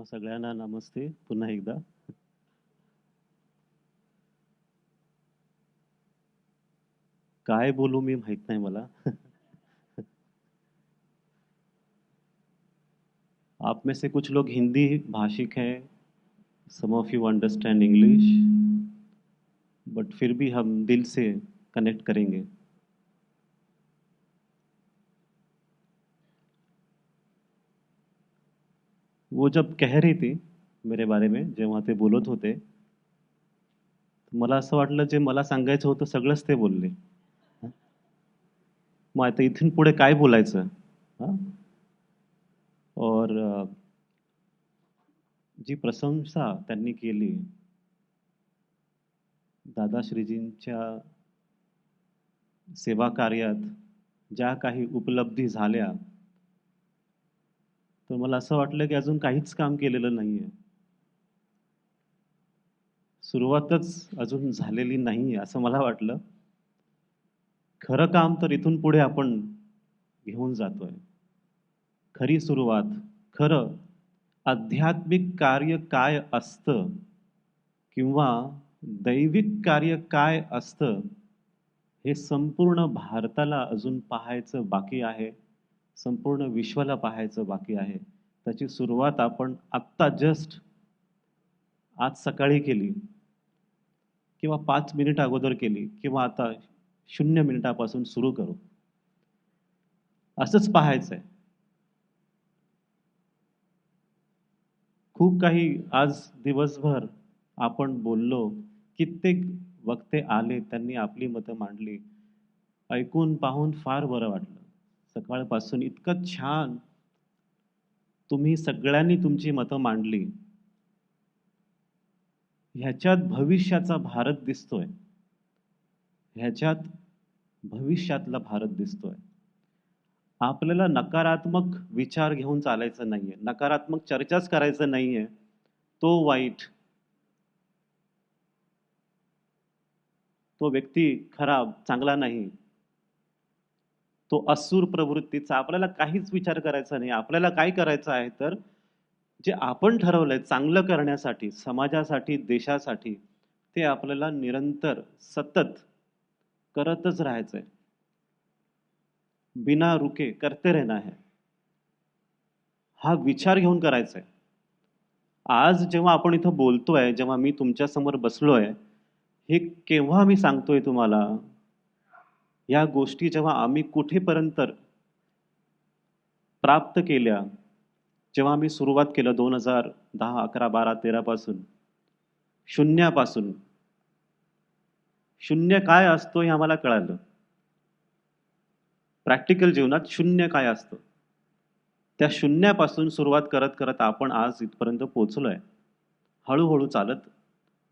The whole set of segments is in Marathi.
तुम्हा सगळ्यांना नमस्ते पुन्हा एकदा. काय बोलू मी माहित नाही मला. आप में से कुछ लोग हिंदी भाषिक हैं, some of you understand English, but फिर भी हम दिल से कनेक्ट करेंगे. वो जब कह रही थी मेरे बारे में, जेव्हा ते बोलत होते, मला असं वाटलं जे मला सांगायचं होतं सगळंच ते बोलले. मग आता इथून पुढे काय बोलायचं? हां? और जी प्रशंसा त्यांनी केली दादाश्रीजींच्या सेवा कार्यात ज्या काही उपलब्धी झाल्या, तर मला असं वाटलं की अजून काहीच काम केलेलं नाहीये. सुरुवातच अजून झालेली नाहीये असं मला वाटलं. खरं काम तर इथून पुढे आपण घेऊन जातोय. खरी सुरुवात, खरं आध्यात्मिक कार्य काय असतं किंवा दैविक कार्य काय असतं, हे संपूर्ण भारताला अजून पाहायचं बाकी आहे. संपूर्ण विश्वाला पाहायचं बाकी आहे. त्याची सुरुवात आपण आत्ता जस्ट आज सकाळी केली किंवा 5 मिनिट अगोदर केली किंवा आता 0 मिनिटापासून सुरू करू. असंच पाहायचंय. खूप काही आज दिवसभर आपण बोललो. कित्येक वक्ते आले, त्यांनी आपली मतं मांडली. ऐकून पाहून फार बरं वाटलं. सकाळपासून इतकं छान तुम्ही सगळ्यांनी तुमची मतं मांडली. ह्याच्यात भविष्याचा भारत दिसतोय. ह्याच्यात भविष्यातला भारत दिसतोय. आपल्याला नकारात्मक विचार घेऊन चालायचं नाहीये. नकारात्मक चर्चाच करायचं नाहीये. तो वाईट, तो व्यक्ती खराब, चांगला नाही. तो असुर प्रवृत्तीचा आपल्याला काहीच विचार करायचा नाही. आपल्याला काय करायचं आहे तर जे आपण ठरवलंय चांगलं करण्यासाठी, समाजासाठी, देशासाठी, ते आपल्याला निरंतर सतत करतच राहायचंय. बिना रुके करते रहना है. हा विचार घेऊन करायचा आहे. आज जेव्हा आपण इथं बोलतोय, जेव्हा मी तुमच्या समोर बसलोय, हे केव्हा मी सांगतोय तुम्हाला, या गोष्टी जेव्हा आम्ही कुठेपर्यंत प्राप्त केल्या, जेव्हा आम्ही सुरुवात केलं 2010, 11, 12, 13 पासून, शून्यापासून. शून्य काय असतो हे आम्हाला कळालं. प्रॅक्टिकल जीवनात शून्य काय असतं. त्या शून्यापासून सुरुवात करत करत आपण आज इथपर्यंत पोहोचलोय. हळूहळू चालत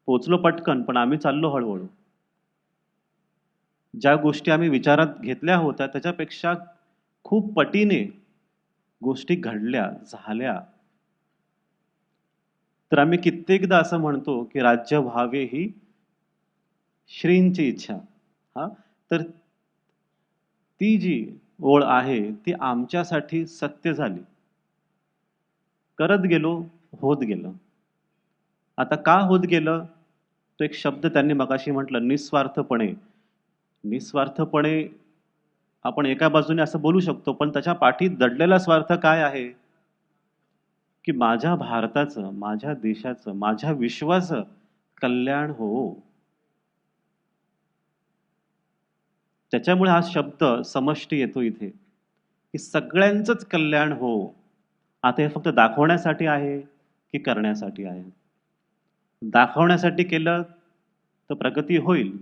पोहोचलो पटकन, पण आम्ही चाललो हळूहळू. ज्या गोष्टी आम्ही विचारात घेतल्या होत्या त्याच्यापेक्षा खूप पटीने गोष्टी घडल्या, झाल्या. तर आम्ही कित्येकदा असं म्हणतो की राज्य व्हावे ही श्रींची इच्छा. हा, तर ती जी ओळ आहे ती आमच्यासाठी सत्य झाली. करत गेलो, होत गेलं. आता का होत गेलं? तो एक शब्द त्यांनी मगाशी म्हटलं, निस्वार्थपणे. निस्वार्थपणे आपण एका बाजूने असं बोलू शकतो, पण त्याच्या पाठी दडलेला स्वार्थ काय आहे? की माझ्या भारताचं, माझ्या देशाचं, माझ्या विश्वाचं कल्याण हो. त्याच्यामुळे हा शब्द समष्टी येतो इथे, की सगळ्यांचंच कल्याण हो. आता हे फक्त दाखवण्यासाठी आहे की करण्यासाठी आहे? दाखवण्यासाठी केलं तर प्रगती होईल,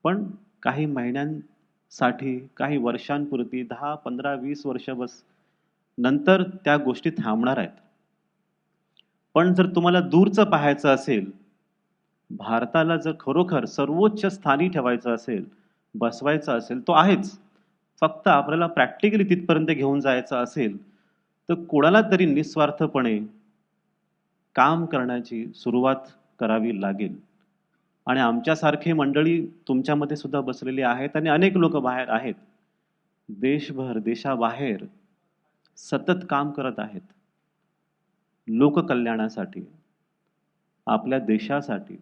पण काही महिन्यांसाठी, काही वर्षांपुरती, 10, 15, 20 वर्ष बस. नंतर त्या गोष्टी थांबणार आहेत. पण जर तुम्हाला दूरचं पाहायचं असेल, भारताला जर खरोखर सर्वोच्च स्थानी ठेवायचं असेल, बसवायचं असेल, तो आहेच. फक्त आपल्याला प्रॅक्टिकली तिथपर्यंत घेऊन जायचं असेल, तर कोणाला तरी निस्वार्थपणे काम करण्याची सुरुवात करावी लागेल. आणि आमच्यासारखी मंडळी तुमच्यामध्ये सुद्धा बसलेली आहेत आणि अनेक लोक बाहेर आहेत. देशभर, देशाबाहेर सतत काम करत आहेत. लोककल्याणासाठी, आपल्या देशासाठी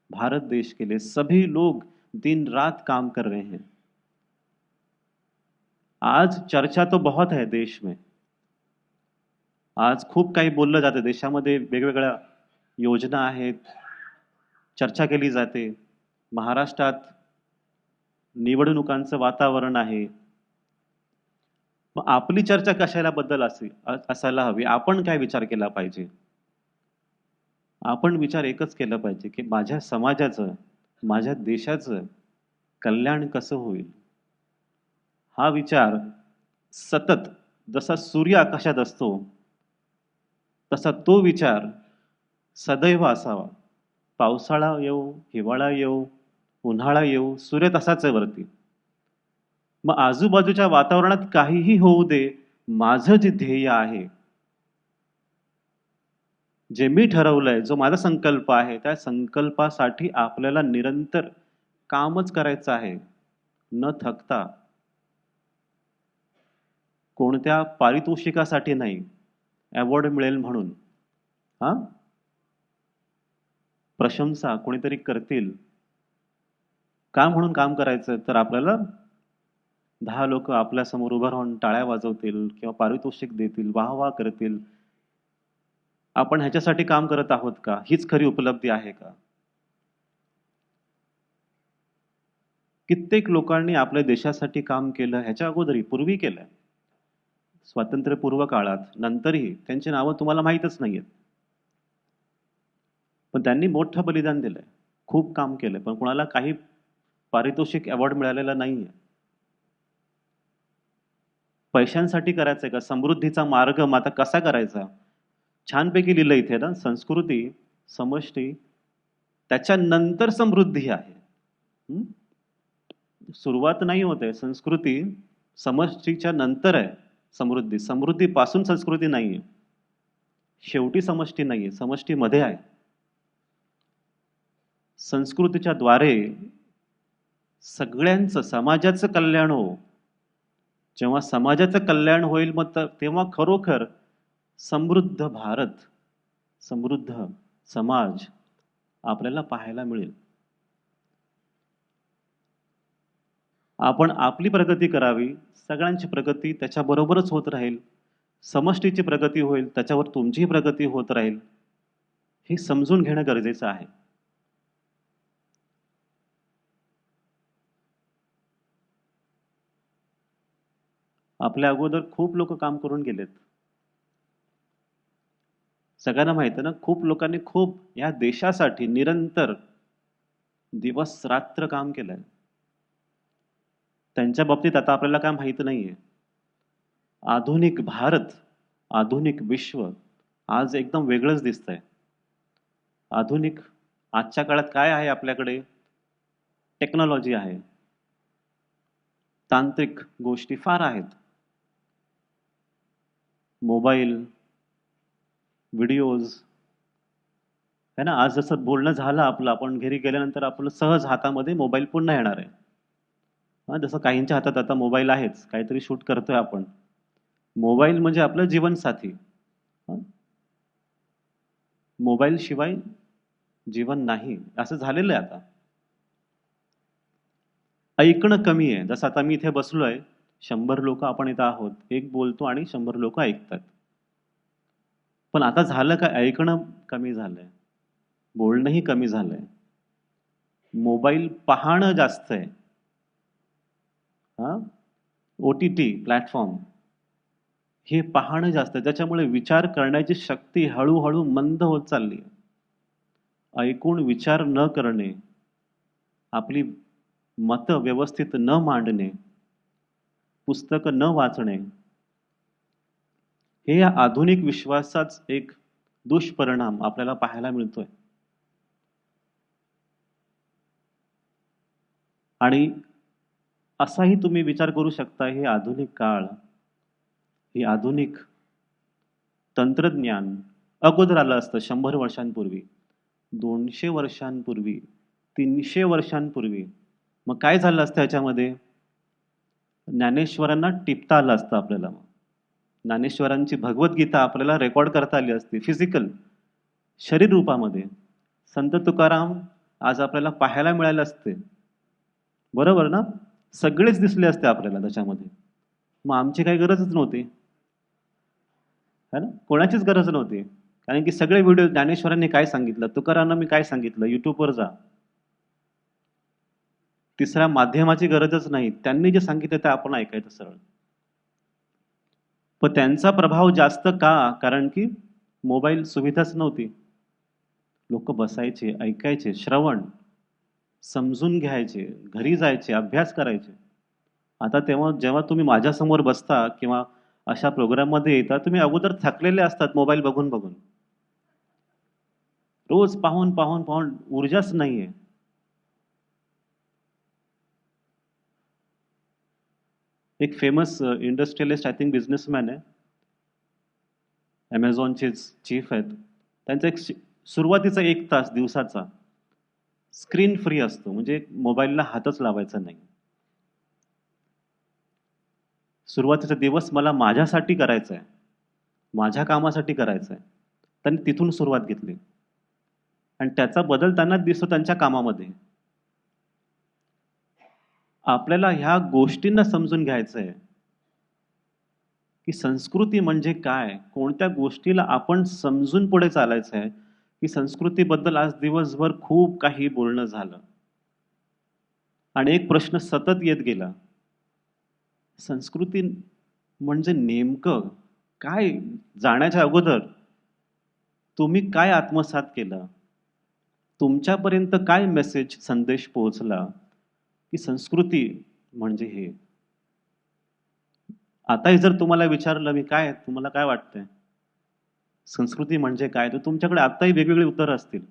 भारत देश के लिए सभी लोग दिन रात काम कर रहे हैं। आज चर्चा तो बहुत है देश में, आज खूप काही बोललं जातं, देशामध्ये वेगवेगळ्या योजना आहेत, चर्चा केली जाते। महाराष्ट्रात निवडणुकांचं वातावरण आहे। मग आपली चर्चा कशाला बद्दल असायला हवी? आपण काय विचार केला पाहिजे? आपण विचार एकच केला पाहिजे की माझ्या समाजाचं, माझ्या देशाचं कल्याण कसं होईल? हा विचार सतत जसा सूर्य आकाशात असतो तसा तो विचार सदैव असावा। पावसाळा येऊ, हिवाळा येऊ, उन्हाळा येऊ, सूर्य तसाच आहे वरती। मग आजूबाजूच्या वातावरणात काहीही होऊ दे, माझं जे ध्येय आहे, जे मी ठरवलंय, जो माझा संकल्प आहे, त्या संकल्पासाठी आपल्याला निरंतर कामच करायचं आहे, न थकता। कोणत्या पारितोषिकासाठी नाही, अवॉर्ड मिळेल म्हणून, हा, प्रशंसा कोणीतरी करतील का म्हणून काम करायचं? तर आपल्याला 10 लोक आपल्या समोर उभं राहून टाळ्या वाजवतील किंवा पारितोषिक देतील, वाह करतील। आपण ह्याच्यासाठी काम करत आहोत का? हीच खरी उपलब्धी आहे का? कित्येक लोकांनी आपल्या देशासाठी काम केलं, ह्याच्या अगोदरही, पूर्वी केलंय, स्वातंत्र्यपूर्व काळात, नंतरही त्यांची नावं तुम्हाला माहीतच नाहीयेत। पण त्यांनी मोठं बलिदान दिलंय, खूप काम केलंय, पण कोणाला काही पारितोषिक अवॉर्ड मिळालेला नाहीये। पैशांसाठी करायचंय का? समृद्धीचा मार्ग मग आता कसा करायचा? छानपैकी लिहिलं इथे ना, संस्कृती, समष्टी, त्याच्यानंतर समृद्धी आहे। सुरुवात नाही होते, संस्कृती समष्टीच्या नंतर आहे समृद्धी, समृद्धीपासून संस्कृती नाहीये, शेवटी समष्टी नाहीये, समष्टीमध्ये आहे। संस्कृतीच्या द्वारे सगळ्यांचं, समाजाचं कल्याण हो। जेव्हा समाजाचं कल्याण होईल मग तेव्हा खरोखर समृद्ध भारत, समृद्ध समाज आपल्याला पाहायला मिळेल। आपण आपली प्रगती करावी, सगळ्यांची प्रगती त्याच्याबरोबरच होत राहील, समष्टीची प्रगती होईल, त्याच्यावर तुमचीही प्रगती होत राहील, हे समजून घेणं गरजेचं आहे। आपल्या अगोदर खूप लोक काम करून गेलेत, सगळ्यांना माहिती आहे ना, खूप लोकांनी खूप या देशासाठी निरंतर दिवस रात्र काम केलंय। त्यांच्या बाबतीत आता आपल्याला काय माहित नाहीये। आधुनिक भारत, आधुनिक विश्व आज एकदम वेगळंच दिसतंय। आधुनिक आजच्या काळात काय आहे आपल्याकडे? टेक्नॉलॉजी आहे, तांत्रिक गोष्टी फार आहेत, मोबाईल, व्हिडिओज, है ना। आज जसं बोलणं झालं आपलं, आपण घरी गेल्यानंतर आपलं सहज हातामध्ये मोबाईल पुन्हा येणार आहे। जसं काहींच्या हातात आता मोबाईल आहेच, काहीतरी शूट करतोय आपण, मोबाईल म्हणजे आपलं जीवनसाथी। मोबाईल शिवाय जीवन नाही, असं झालेलं आहे आता। ऐकणं कमी आहे, जसं आता मी इथे बसलोय, 100 लोक आपण इथं आहोत, एक बोलतो आणि 100 लोक ऐकतात। पण आता झालं काय? ऐकणं कमी झालंय, बोलणंही कमी झालंय, मोबाईल पाहणं जास्त आहे। OTT प्लॅटफॉर्म हे पाहणं जास्त आहे, त्याच्यामुळे विचार करण्याची शक्ती हळूहळू मंद होत चालली आहे। ऐकून विचार न करणे, आपली मतं व्यवस्थित न मांडणे, पुस्तकं न वाचणे, हे या आधुनिक विश्वासाच एक दुष्परिणाम आपल्याला पाहायला मिळतोय। आणि असाही तुम्ही विचार करू शकता, हे आधुनिक काळ, हे आधुनिक तंत्रज्ञान अगोदर आलं असतं 100 वर्षांपूर्वी, 200 वर्षांपूर्वी, 300 वर्षांपूर्वी, मग काय झालं असतं ह्याच्यामध्ये? ज्ञानेश्वरांना टिपता आलं असतं आपल्याला। ज्ञानेश्वरांची भगवद्गीता आपल्याला रेकॉर्ड करता आली असती फिजिकल शरीर रूपामध्ये. संत तुकाराम आज आपल्याला पाहायला मिळाले असते, बरोबर ना? सगळेच दिसले असते आपल्याला त्याच्यामध्ये. मग आमची काही गरजच नव्हती, है ना? कोणाचीच गरज नव्हती. कारण की सगळे व्हिडिओ ज्ञानेश्वरांनी काय सांगितलं, तुकारामांना मी काय सांगितलं, युट्यूबवर जा. तिसऱ्या माध्यमाची गरजच नाही. त्यांनी जे सांगितलं ते आपण ऐकायचं सरळ. पण त्यांचा प्रभाव जास्त का? कारण की मोबाईल सुविधाच नव्हती. लोक बसायचे, ऐकायचे, श्रवण, समजून घ्यायचे, घरी जायचे, अभ्यास करायचे. आता तेव्हा जेव्हा तुम्ही माझ्यासमोर बसता किंवा अशा प्रोग्राममध्ये येता, तुम्ही अगोदर थकलेले असतात मोबाईल बघून बघून. रोज पाहून पाहून पाहून ऊर्जाच नाहीये. एक famous industrialist I think businessman आहे, अमेझॉनचे चीफ आहेत. त्यांचा एक सुरुवातीचा 1 तास दिवसाचा स्क्रीन फ्री असतो, म्हणजे मोबाईलला हातच लावायचा नाही. सुरुवातीचा दिवस मला माझ्यासाठी करायचा आहे, माझ्या कामासाठी करायचं आहे. त्यांनी तिथून सुरुवात घेतली आणि त्याचा बदल त्यांना दिसतो त्यांच्या कामामध्ये. आपल्याला ह्या गोष्टींना समजून घ्यायचं आहे की संस्कृती म्हणजे काय, कोणत्या गोष्टीला आपण समजून पुढे चालायचं आहे. की संस्कृतीबद्दल आज दिवसभर खूप काही बोलणं झालं आणि एक प्रश्न सतत येत गेला, संस्कृती म्हणजे नेमकं काय? जाण्याच्या अगोदर तुम्ही काय आत्मसात केलं, तुमच्यापर्यंत काय मेसेज संदेश पोहोचला की संस्कृती म्हणजे हे? आताही जर तुम्हाला विचारलं मी काय, तुम्हाला काय वाटतंय संस्कृती म्हणजे काय, तर तुमच्याकडे आताही वेगवेगळी उत्तरं असतील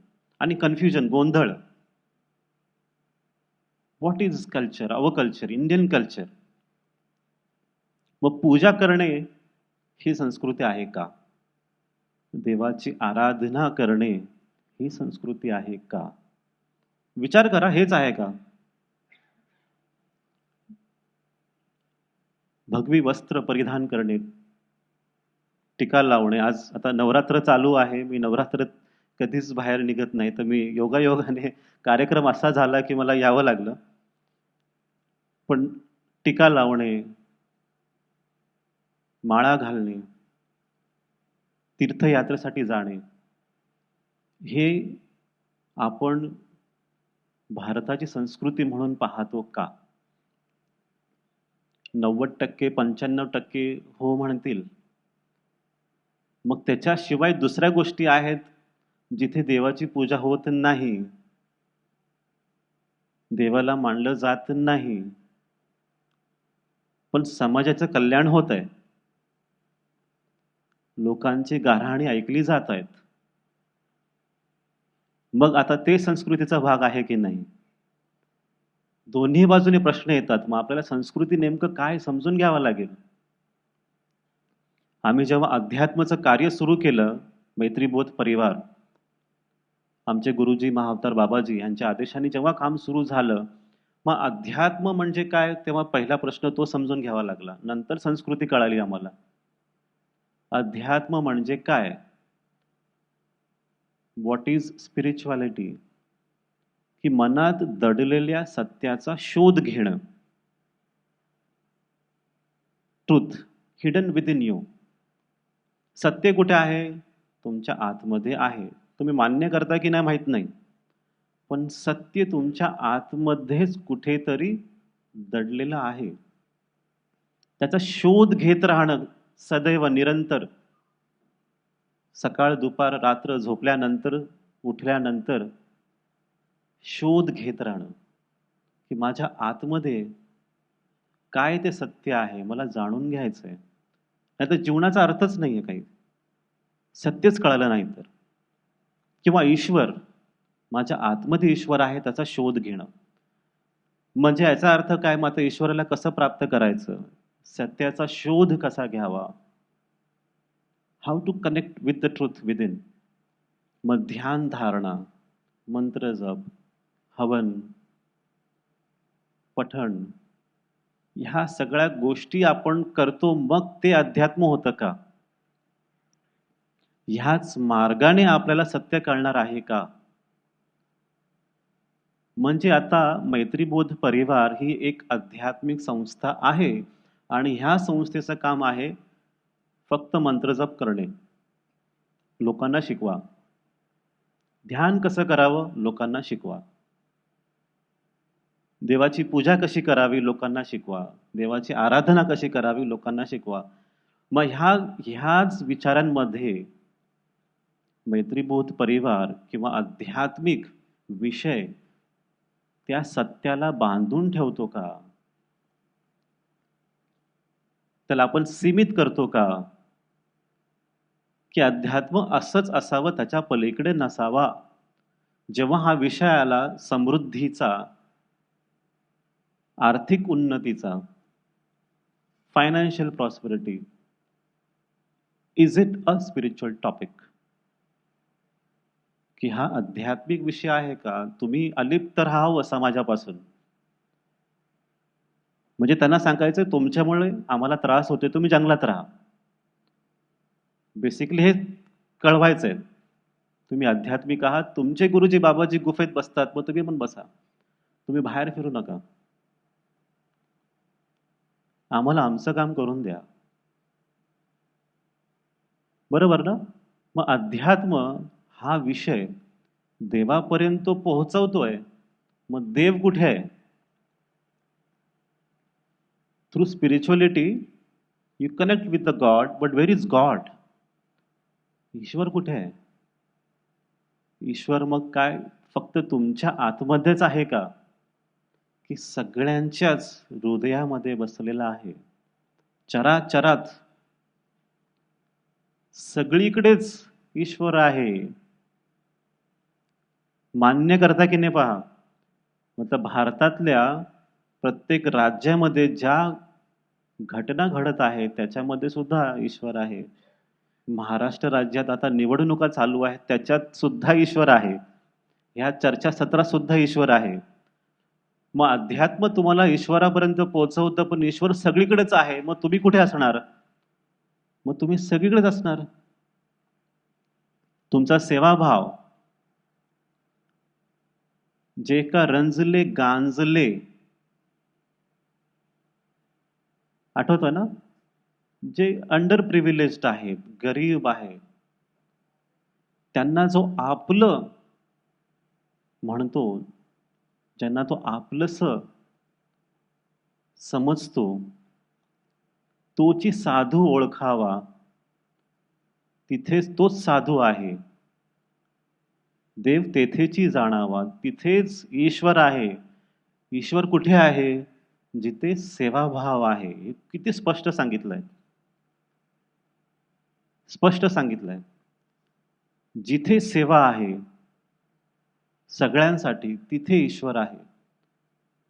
आणि कन्फ्युजन, गोंधळ. What is culture? Our culture, Indian culture. मग पूजा करणे ही संस्कृती आहे का? देवाची आराधना करणे ही संस्कृती आहे का? विचार करा, हेच आहे का? भगवी वस्त्र परिधान करणे, टीका लावणे. आज आता नवरात्र चालू आहे, मी नवरात्रात कधीच बाहेर निघत नाही, तर मी योगायोगाने कार्यक्रम असा झाला की मला यावं लागलं. पण टीका लावणे, माळा घालणे, तीर्थयात्रेसाठी जाणे, हे आपण भारताची संस्कृती म्हणून पाहतो का? 90% 95% हो म्हणतील. मग त्याच्याशिवाय दुसऱ्या गोष्टी आहेत जिथे देवाची पूजा होत नाही, देवाला मानलं जात नाही, पण समाजाचं कल्याण होत आहे, लोकांची गाऱ्हाणी ऐकली जात आहेत. मग आता ते संस्कृतीचा भाग आहे की नाही? दोन्ही बाजूने प्रश्न येतात. मग आपल्याला संस्कृती नेमकं काय समजून घ्यावं लागेल. आम्ही जेव्हा अध्यात्माचं कार्य सुरू केलं, मैत्रीबोध परिवार, आमचे गुरुजी महाअवतार बाबाजी यांच्या आदेशाने जेव्हा काम सुरू झालं, मग अध्यात्म म्हणजे काय तेव्हा पहिला प्रश्न तो समजून घ्यावा लागला. नंतर संस्कृती कळाली आम्हाला. अध्यात्म म्हणजे काय? What is spirituality? की मनात दडलेल्या सत्याचा शोध घेणं. Truth hidden within you. सत्य कुठे आहे? तुमच्या आतमध्ये आहे. तुम्ही मान्य करता की नाही माहित नाही, पण सत्य तुमच्या आतमध्येच कुठेतरी दडलेलं आहे. त्याचा शोध घेत राहणं सदैव, निरंतर. सकाळ, दुपार, रात्र, झोपल्यानंतर, उठल्यानंतर शोध घेत राहणं की माझ्या आतमध्ये काय ते सत्य आहे, मला जाणून घ्यायचंय. नाहीतर जीवनाचा अर्थच नाहीये काही, सत्यच कळालं नाही तर. किंवा ईश्वर, माझ्या आतमध्ये ईश्वर आहे त्याचा शोध घेणं. म्हणजे याचा अर्थ काय? मग आता ईश्वराला कसं प्राप्त करायचं, सत्याचा शोध कसा घ्यावा, how to connect with the truth within. मग ध्यान धारणा, मंत्र जप, हवन, पठण, ह्या सगळ्या गोष्टी आपण करतो, मग ते अध्यात्म होतं का? ह्याच मार्गाने आपल्याला सत्य कळणार आहे का? म्हणजे आता मैत्रीबोध परिवार ही एक आध्यात्मिक संस्था आहे आणि ह्या संस्थेचं काम आहे फक्त मंत्रजप करणे, लोकांना शिकवा. ध्यान कसं करावं? लोकांना शिकवा. देवाची पूजा कशी करावी? लोकांना शिकवा. देवाची आराधना कशी करावी? लोकांना शिकवा. मग ह्याच विचारांमध्ये मैत्रीबोध परिवार किंवा आध्यात्मिक विषय त्या सत्याला बांधून ठेवतो का? त्याला आपण सीमित करतो का? की अध्यात्म असंच असावं, त्याच्या पलीकडे नसावा. जेव्हा हा विषय आला समृद्धीचा, आर्थिक उन्नतीचा, financial prosperity, is it a spiritual topic? की हा आध्यात्मिक विषय आहे का? तुम्ही अलिप्त राहावं समाजापासून. म्हणजे त्यांना सांगायचं तुमच्यामुळे आम्हाला त्रास होतोय, तुम्ही जंगलात राहा. बेसिकली हे कळवायचंय. तुम्ही आध्यात्मिक आहात, तुमचे गुरुजी बाबाजी गुफेत बसतात, मग तुम्ही पण बसा. तुम्ही बाहेर फिरू नका. आम्हाला आमचं काम करून द्या. बरोबर ना? मग अध्यात्म हा विषय देवापर्यंत पोहोचवतोय, मग देव कुठे आहे? Through spirituality you connect with the God, but where is God? ईश्वर कुठे आहे? ईश्वर मग काय फक्त तुमच्या आतमध्येच आहे का? की सगळ्यांच्याच हृदयामध्ये बसलेला आहे? चराचरात सगळीकडेच ईश्वर आहे. मान्य करता की नाही पहा. मतलब भारतातल्या प्रत्येक राज्यामध्ये ज्या घटना घडत आहेत त्याच्यामध्ये सुद्धा ईश्वर आहे. महाराष्ट्र राज्यात आता निवडणुका चालू आहेत, त्याच्यात सुद्धा ईश्वर आहे. ह्या चर्चासत्रात सुद्धा ईश्वर आहे. मग अध्यात्म तुम्हाला ईश्वरापर्यंत पोहोचवतं, पण ईश्वर सगळीकडेच आहे. मग तुम्ही कुठे असणार? मग तुम्ही सगळीकडेच असणार. तुमचा सेवाभाव जे का रंजले गांजले, आठवतं ना? जे अंडर प्रिव्हिलेज्ड आहेत, गरीब आहेत, त्यांना जो आपलं म्हणतो, ज्यांना तो आपलंसं समजतो, तोची साधू ओळखावा. तिथेच तोच साधू आहे. देव तेथेची जाणावा. तिथेच ईश्वर आहे. ईश्वर कुठे आहे? जिथे सेवाभाव आहे. हे किती स्पष्ट सांगितलंय. स्पष्ट सांगितलंय. जिथे सेवा आहे सगळ्यांसाठी, तिथे ईश्वर आहे.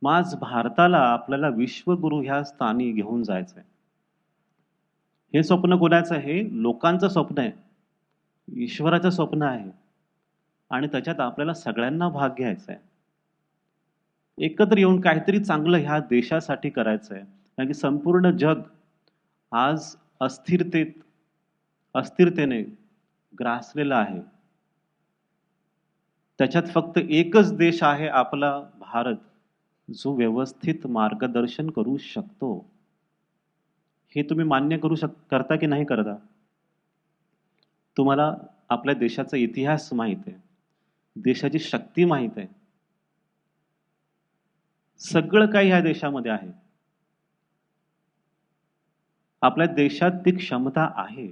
मग आज भारताला आपल्याला विश्वगुरु ह्या स्थानी घेऊन जायचंय. हे स्वप्न कोणाचं आहे? लोकांचं स्वप्न आहे. ईश्वराचं स्वप्न आहे. आणि त्याच्यात आपल्याला सगळ्यांना भाग घ्यायचा आहे. एकत्र येऊन काहीतरी चांगलं ह्या देशासाठी करायचं आहे. कारण की संपूर्ण जग आज अस्थिरतेने ग्रासलेलं आहे. त्याच्यात फक्त एकच देश आहे आपला भारत, जो व्यवस्थित मार्गदर्शन करू शकतो. हे तुम्ही मान्य करता की नाही करता? तुम्हाला आपल्या देशाचा इतिहास माहित आहे. देशाची शक्ती माहित आहे. सगळं काही ह्या देशामध्ये आहे. आपल्या देशात ती क्षमता आहे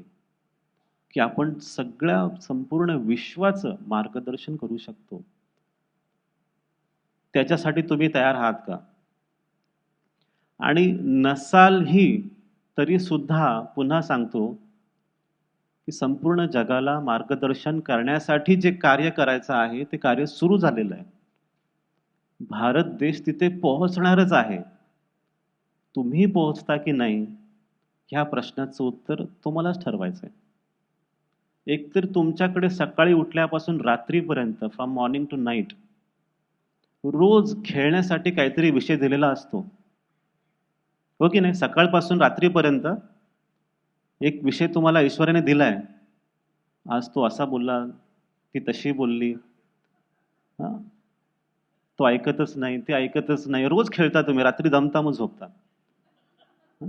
की आपण सगळ्या संपूर्ण विश्वाचं मार्गदर्शन करू शकतो. त्याच्यासाठी तुम्ही तयार आहात का? आणि नसालही तरी सुद्धा पुन्हा सांगतो की संपूर्ण जगाला मार्गदर्शन करण्यासाठी जे कार्य करायचं आहे ते कार्य सुरू झालेलं आहे. भारत देश तिथे पोहोचणारच आहे. तुम्ही पोहोचता की नाही ह्या प्रश्नाचं उत्तर तुम्हालाच ठरवायचं आहे. एकतर तुमच्याकडे सकाळी उठल्यापासून रात्रीपर्यंत, फ्रॉम मॉर्निंग टू नाईट, रोज खेळण्यासाठी काहीतरी विषय दिलेला असतो. हो की नाही? सकाळपासून रात्रीपर्यंत एक विषय तुम्हाला ईश्वराने दिलाय. आज तो असा बोलला, ती तशी बोलली. हां, तो ऐकतच नाही, ते ऐकतच नाही. रोज खेळता तुम्ही, रात्री दमता मग झोपता. हं?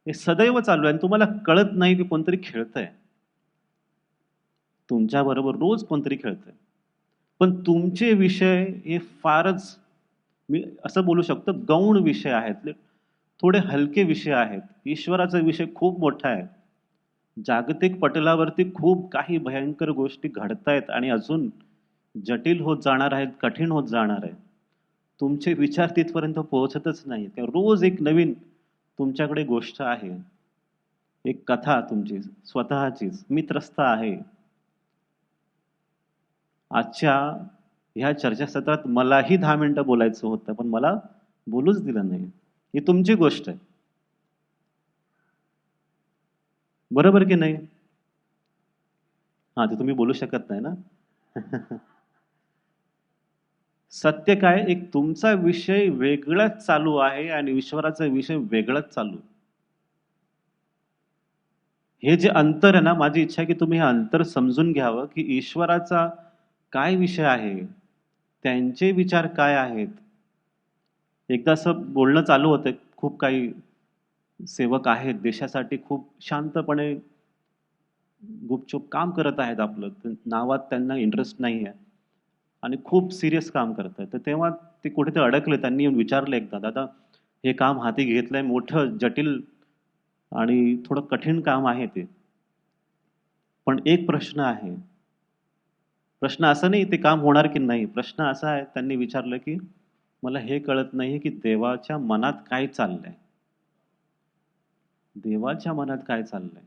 हे सदैव चालू आहे आणि तुम्हाला कळत नाही की कोणतरी खेळतंय. तुमच्याबरोबर रोज कोणतरी खेळतंय. पण तुमचे विषय हे फारच, मी असं बोलू शकतो, गौण विषय आहेत. थोडे हलके विषय आहेत. ईश्वराचा विषय खूप मोठा आहे. जागतिक पटलावरती खूप काही भयंकर गोष्टी घडतायत आणि अजून जटिल होत जाणार आहेत, कठीण होत जाणार आहे. तुमचे विचार तिथपर्यंत पोहोचतच नाहीत. तेव्हा रोज एक नवीन तुमच्याकडे गोष्ट आहे. एक कथा तुमची स्वतःचीच. मी त्रस्त आहे. आजच्या ह्या चर्चासत्रात मलाही 10 मिनिटं बोलायचं होतं, पण मला बोलूच दिलं नाही. ही तुमची गोष्ट आहे. बरोबर की नाही? हां, ते तुम्ही बोलू शकत नाही ना? सत्य काय, एक तुमचा विषय वेगळाच चालू आहे आणि ईश्वराचा विषय वेगळाच चालू आहे. हे जे अंतर आहे ना, माझी इच्छा आहे की तुम्ही हे अंतर समजून घ्यावं, की ईश्वराचा काय विषय आहे? त्यांचे विचार काय आहेत? एकदा असं बोलणं चालू होतं, खूप काही सेवक आहेत, देशासाठी खूप शांतपणे गुपचूप काम करत आहेत आपलं. नावात त्यांना इंटरेस्ट नाहीये आणि खूप सीरियस काम करतायत. तर तेव्हा ते कुठेतरी अडकले. त्यांनी येऊन विचारलं एकदा, "दादा, हे काम हाती घेतलंय, मोठं, जटिल आणि थोडं कठीण काम आहे ते. पण एक प्रश्न आहे." प्रश्न असा नाही ते काम होणार की नाही. प्रश्न असा आहे, त्यांनी विचारलं, की "मला हे कळत नाहीये, की देवाच्या मनात काय चाललंय? देवाच्या मनात काय चाललंय?"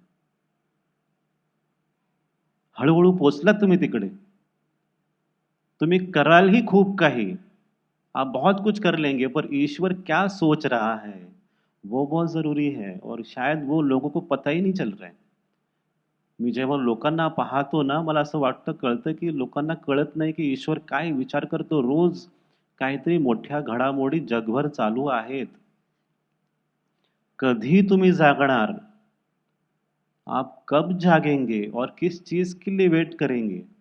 हळू पोहोचलात तुम्ही तिकडे. तुम्ही कराल ही खूप काही. आप बहुत कुछ कर लेंगे, पर ईश्वर क्या सोच रहा है, वो बहुत ज़रूरी है और शायद वो लोगों को पता ही नहीं चल रहा है. मी जेव्हा लोकांना पाहतो ना, मला असं वाटतं, कळतं, की लोकांना कळत नाही, की ईश्वर काय विचार करतो. रोज काहीतरी मोठ्या घडामोडी जगभर चालू आहेत. कधी तुम्ही जागणार? आप कब जागेंगे और किस चीज़ के लिए वेट करेंगे?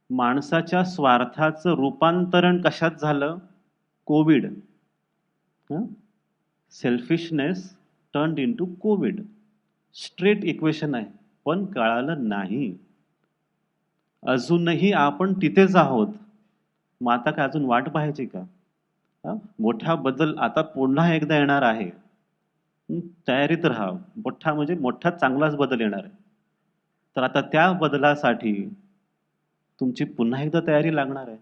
माणसाच्या स्वार्थाचं रूपांतरण कशात झालं? कोविड. हं? Selfishness turned into Covid. Straight equation आहे. पण कळालं नाही. अजूनही आपण तिथेच आहोत. मग आता काय अजून वाट पाहायची का? हां? मोठा बदल आता पुन्हा एकदा येणार आहे. तयारीत राहा. मोठा म्हणजे मोठा चांगलाच बदल येणार आहे. तर आता त्या बदलासाठी तुमची पुन्हा एकदा तयारी लागणार आहे.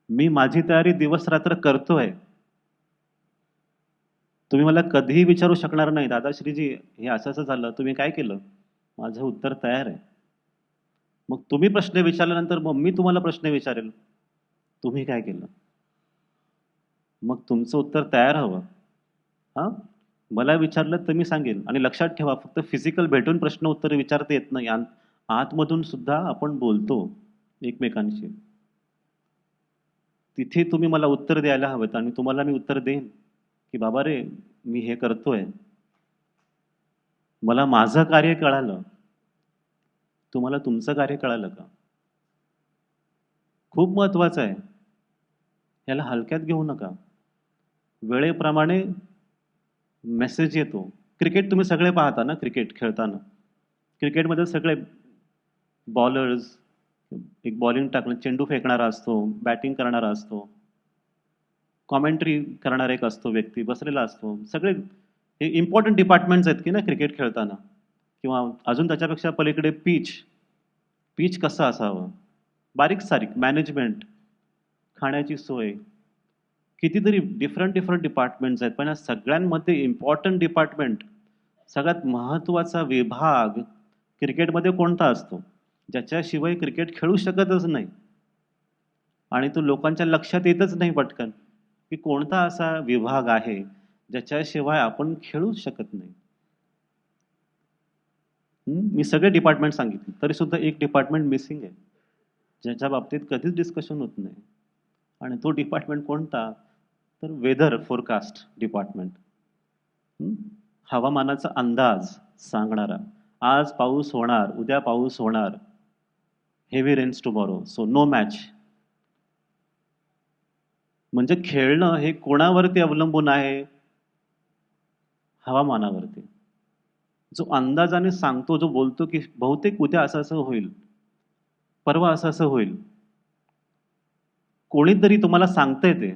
मी माझी तयारी दिवस-रात्र करतोय. तुम्ही मला कधीही विचारू शकणार नाही, "दादा श्रीजी, हे असं-असं झालं. तुम्ही काय केलं?" माझं उत्तर तयार आहे. मग तुम्ही प्रश्न विचारल्यानंतर मग मी तुम्हाला प्रश्न विचारेल, तुम्ही काय केलं? मग तुमचं उत्तर तयार हवं. हां? मला विचारलं तर मी सांगेन आणि लक्षात ठेवा, फक्त फिजिकल भेटून प्रश्न उत्तर विचारता येत नाही. आतमधून सुद्धा आपण बोलतो एकमेकांशी. तिथे तुम्ही मला उत्तर द्यायला हवेत आणि तुम्हाला मी उत्तर देईन, की "बाबा रे, मी हे करतोय. मला माझं कार्य कळालं. तुम्हाला तुमचं कार्य कळालं का?" खूप महत्वाचं आहे. ह्याला हलक्यात घेऊ नका. वेळेप्रमाणे मेसेज येतो. क्रिकेट तुम्ही सगळे पाहता ना, क्रिकेट खेळताना. क्रिकेटमध्ये सगळे बॉलर्स, एक बॉलिंग टाकणं, चेंडू फेकणारा असतो, बॅटिंग करणारा असतो, कॉमेंट्री करणारा एक असतो व्यक्ती, बसलेला असतो. सगळे हे इम्पोर्टंट डिपार्टमेंट्स आहेत की ना क्रिकेट खेळताना, किंवा अजून त्याच्यापेक्षा पलीकडे पिच. पिच कसं असावं? बारीक-सारीक मॅनेजमेंट, खाण्याची सोय, कितीतरी डिफरंट डिपार्टमेंट्स आहेत. पण या सगळ्यांमध्ये इम्पोर्टंट डिपार्टमेंट, सगळ्यात महत्त्वाचा विभाग क्रिकेटमध्ये कोणता असतो? ज्याच्याशिवाय क्रिकेट खेळू शकतच नाही आणि तो लोकांच्या लक्षात येतच नाही पटकन, की कोणता असा विभाग आहे ज्याच्याशिवाय आपण खेळूच शकत नाही. मी सगळे डिपार्टमेंट सांगितले, तरीसुद्धा एक डिपार्टमेंट मिसिंग आहे, ज्याच्या बाबतीत कधीच डिस्कशन होत नाही. आणि तो डिपार्टमेंट कोणता? तर वेदर फोरकास्ट डिपार्टमेंट, हवामानाचा अंदाज सांगणारा, आज पाऊस होणार, उद्या पाऊस होणार, heavy rains tomorrow, so no match. म्हणजे खेळणं हे कोणावरती अवलंबून आहे? हवामानावरती. जो अंदाजाने सांगतो, जो बोलतो की बहुतेक उद्या असं असं होईल, परवा असं असं होईल, कोणीतरी तुम्हाला सांगतंय ते.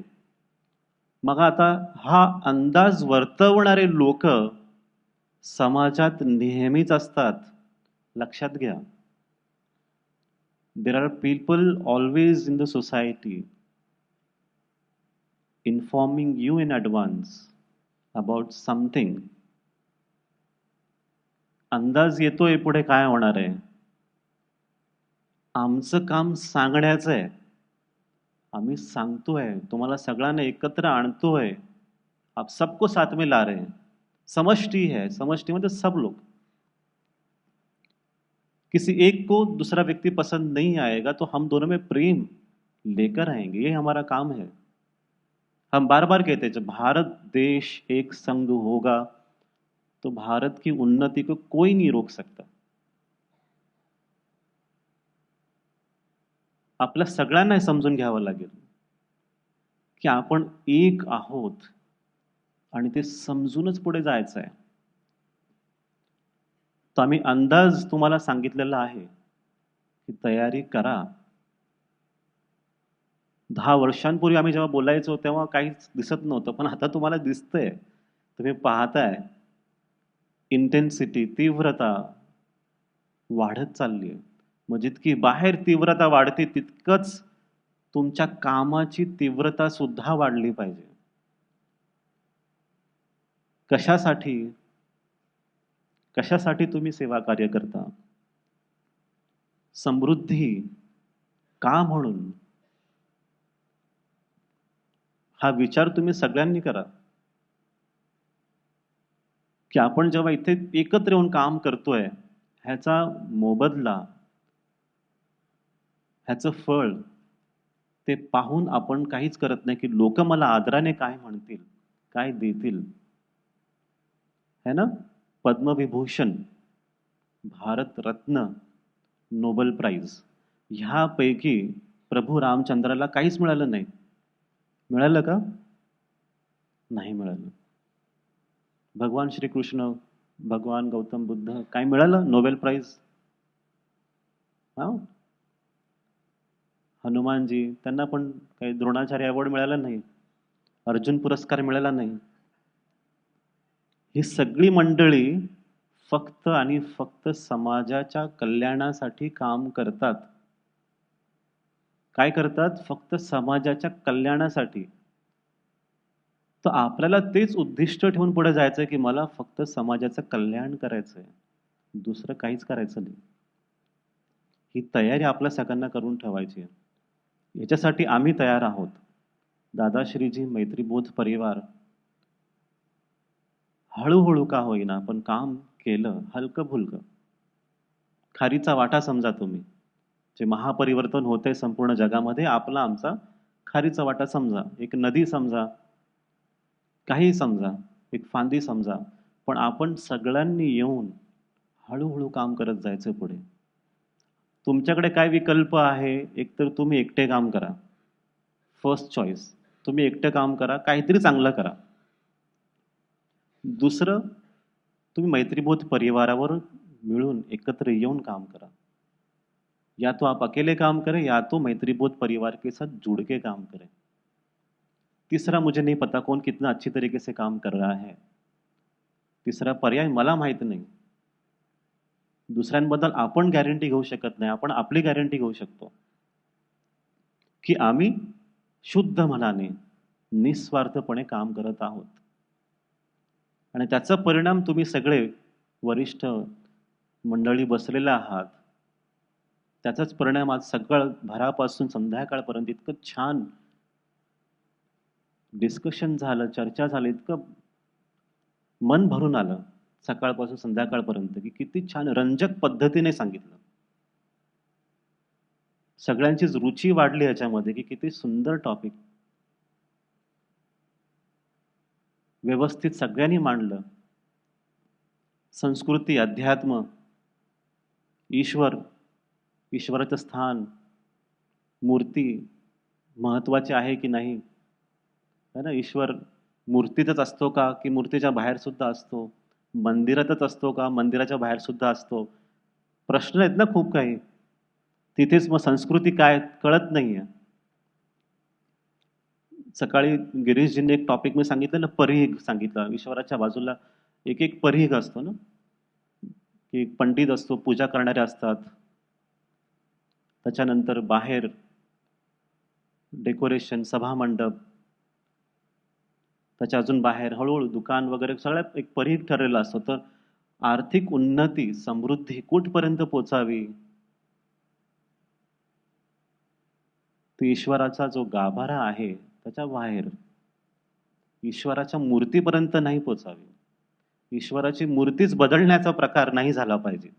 मग आता हा अंदाज वर्तवणारे लोक समाजात नेहमीच असतात, लक्षात घ्या. There are people always in the society informing you in advance about something. अंदाज येतोय पुढे काय होणार आहे. आमचं काम सांगण्याचं आहे. आम्ही सांगतोय, तुम्हाला सगळ्यांना एकत्र आणतोय. आप सबको साथ में ला रहे हैं. समष्टि है, समष्टि मतलब सब लोग. किसी एक को दूसरा व्यक्ति पसंद नहीं आएगा तो हम दोनों में प्रेम लेकर आएंगे, ये हमारा काम है. हम बार बार कहते हैं जब भारत देश एक संघ होगा तो भारत की उन्नति को कोई नहीं रोक सकता. आपल्या सगळ्यांना हे समजून घ्यावं लागेल की आपण एक आहोत आणि ते समजूनच पुढे जायचं आहे. तर आम्ही अंदाज तुम्हाला सांगितलेला आहे की तयारी करा. 10 वर्षांपूर्वी आम्ही जेव्हा बोलायचो तेव्हा काहीच दिसत नव्हतं, पण आता तुम्हाला दिसतंय. तुम्ही पाहताय इंटेन्सिटी, तीव्रता वाढत चालली आहे. मग जितकी बाहेर तीव्रता वाढते तितकंच तुमच्या कामाची तीव्रता सुद्धा वाढली पाहिजे. कशासाठी? कशासाठी तुम्ही सेवा कार्य करता? समृद्धी का म्हणून? हा विचार तुम्ही सगळ्यांनी करा की आपण जेव्हा इथे एकत्र येऊन काम करतोय ह्याचा मोबदला, ह्याचं फळ ते पाहून आपण काहीच करत नाही की लोक मला आदराने काय म्हणतील, काय देतील. है ना? पद्मविभूषण, भारत रत्न, नोबेल प्राइज ह्यापैकी प्रभू रामचंद्राला काहीच मिळालं नाही. मिळालं का? नाही मिळालं. भगवान श्रीकृष्ण, भगवान गौतम बुद्ध काय मिळालं? Nobel prize. हा, हनुमानजी त्यांना पण काही द्रोणाचार्य अवॉर्ड मिळाला नाही, अर्जुन पुरस्कार मिळाला नाही. ही सगळी मंडळी फक्त आणि फक्त समाजाच्या कल्याणासाठी काम करतात. काय करतात? फक्त समाजाच्या कल्याणासाठी. तर आपल्याला तेच उद्दिष्ट ठेवून पुढे जायचंय की मला फक्त समाजाचं कल्याण करायचंय, दुसरं काहीच करायचं नाही. ही तयारी आपल्या सगळ्यांना करून ठेवायची आहे. याच्यासाठी आम्ही तयार आहोत. दादाश्रीजी, मैत्रीबोध परिवार हळूहळू का होईना पण काम केलं, हलकं फुलकं. खारीचा वाटा समजा तुम्ही. जे महापरिवर्तन होतंय संपूर्ण जगामध्ये, आपला आमचा खारीचा वाटा समजा. एक नदी समजा, काही समजा, एक फांदी समजा, पण आपण सगळ्यांनी येऊन हळूहळू काम करत जायचं पुढे. तुमच्याकडे काय विकल्प आहे? एकतर तुम्ही एकटे काम करा, फर्स्ट चॉईस. तुम्ही एकटे काम करा, काहीतरी चांगलं करा. दुसरं, तुम्ही मैत्रीबोध परिवारावर मिळून एकत्र येऊन काम करा. या तो आप अकेले काम करें या तो मैत्रीबोध परिवार के साथ जुड़ के काम करें. तीसरा मुझे नहीं पता कौन कितना अच्छी तरीके से काम कर रहा है. तिसरा पर्याय मला माहित नाही. दुसऱ्यांबद्दल आपण गॅरंटी घेऊ शकत नाही, आपण आपली गॅरंटी घेऊ शकतो की आम्ही शुद्ध मनाने निस्वार्थपणे काम करत आहोत. आणि त्याचा परिणाम तुम्ही सगळे वरिष्ठ मंडळी बसलेला आहात. त्याचाच परिणाम आज सकाळभरापासून संध्याकाळपर्यंत इतकं छान डिस्कशन झालं, चर्चा झाली, इतकं मन भरून आलं सकाळपासून संध्याकाळपर्यंत की किती छान रंजक पद्धतीने सांगितलं. सगळ्यांचीच रुची वाढली याच्यामध्ये की किती सुंदर टॉपिक. व्यवस्थित सगळ्यांनी मांडलं. संस्कृती, अध्यात्म, ईश्वर, ईश्वराचं स्थान, मूर्ती महत्वाची आहे की नाही, है ना? ईश्वर मूर्तीतच असतो का, की मूर्तीच्या बाहेर सुद्धा असतो? मंदिरातच असतो का, मंदिराच्या बाहेर सुद्धा असतो? प्रश्न आहेत ना खूप काही. तिथेच मग संस्कृती काय कळत नाहीये. सकाळी गिरीशजींनी एक टॉपिक मी सांगितलं ना, परीघ सांगितलं. ईश्वराच्या बाजूला एक एक परीघ असतो ना, की एक पंडित असतो, पूजा करणारे असतात. त्याच्यानंतर बाहेर डेकोरेशन, सभामंडप, त्याच्या अजून बाहेर हळूहळू दुकान वगैरे सगळ्यात एक परीघ ठरलेला असतो. तर आर्थिक उन्नती, समृद्धी कुठपर्यंत पोचावी, तो ईश्वराचा जो गाभारा आहे त्याच्या बाहेर, ईश्वराच्या मूर्तीपर्यंत नाही पोचावी. ईश्वराची मूर्तीच बदलण्याचा प्रकार नाही झाला पाहिजे.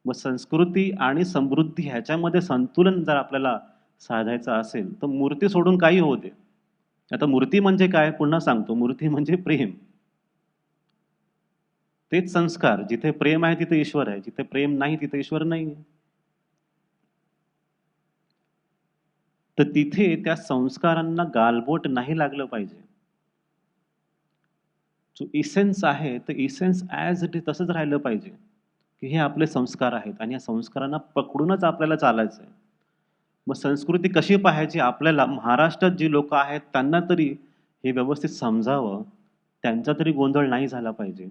मग संस्कृती आणि समृद्धी ह्याच्यामध्ये संतुलन जर आपल्याला साधायचं असेल तर मूर्ती सोडून काही होऊ दे. आता मूर्ती म्हणजे काय पुन्हा सांगतो, मूर्ती म्हणजे प्रेम. तेच संस्कार. जिथे प्रेम आहे तिथे ईश्वर आहे, जिथे प्रेम नाही तिथे ईश्वर नाही. तर तिथे त्या संस्कारांना गालबोट नाही लागलं पाहिजे. जो इसेन्स आहे तर इसेन्स ॲज इट इज तसंच राहिलं पाहिजे, की हे आपले संस्कार आहेत आणि या संस्कारांना पकडूनच आपल्याला चालायचं आहे. मग संस्कृती कशी पाहायची आपल्याला, महाराष्ट्रात जी लोक आहेत त्यांना तरी हे व्यवस्थित समजावं, त्यांचा तरी गोंधळ नाही झाला पाहिजे.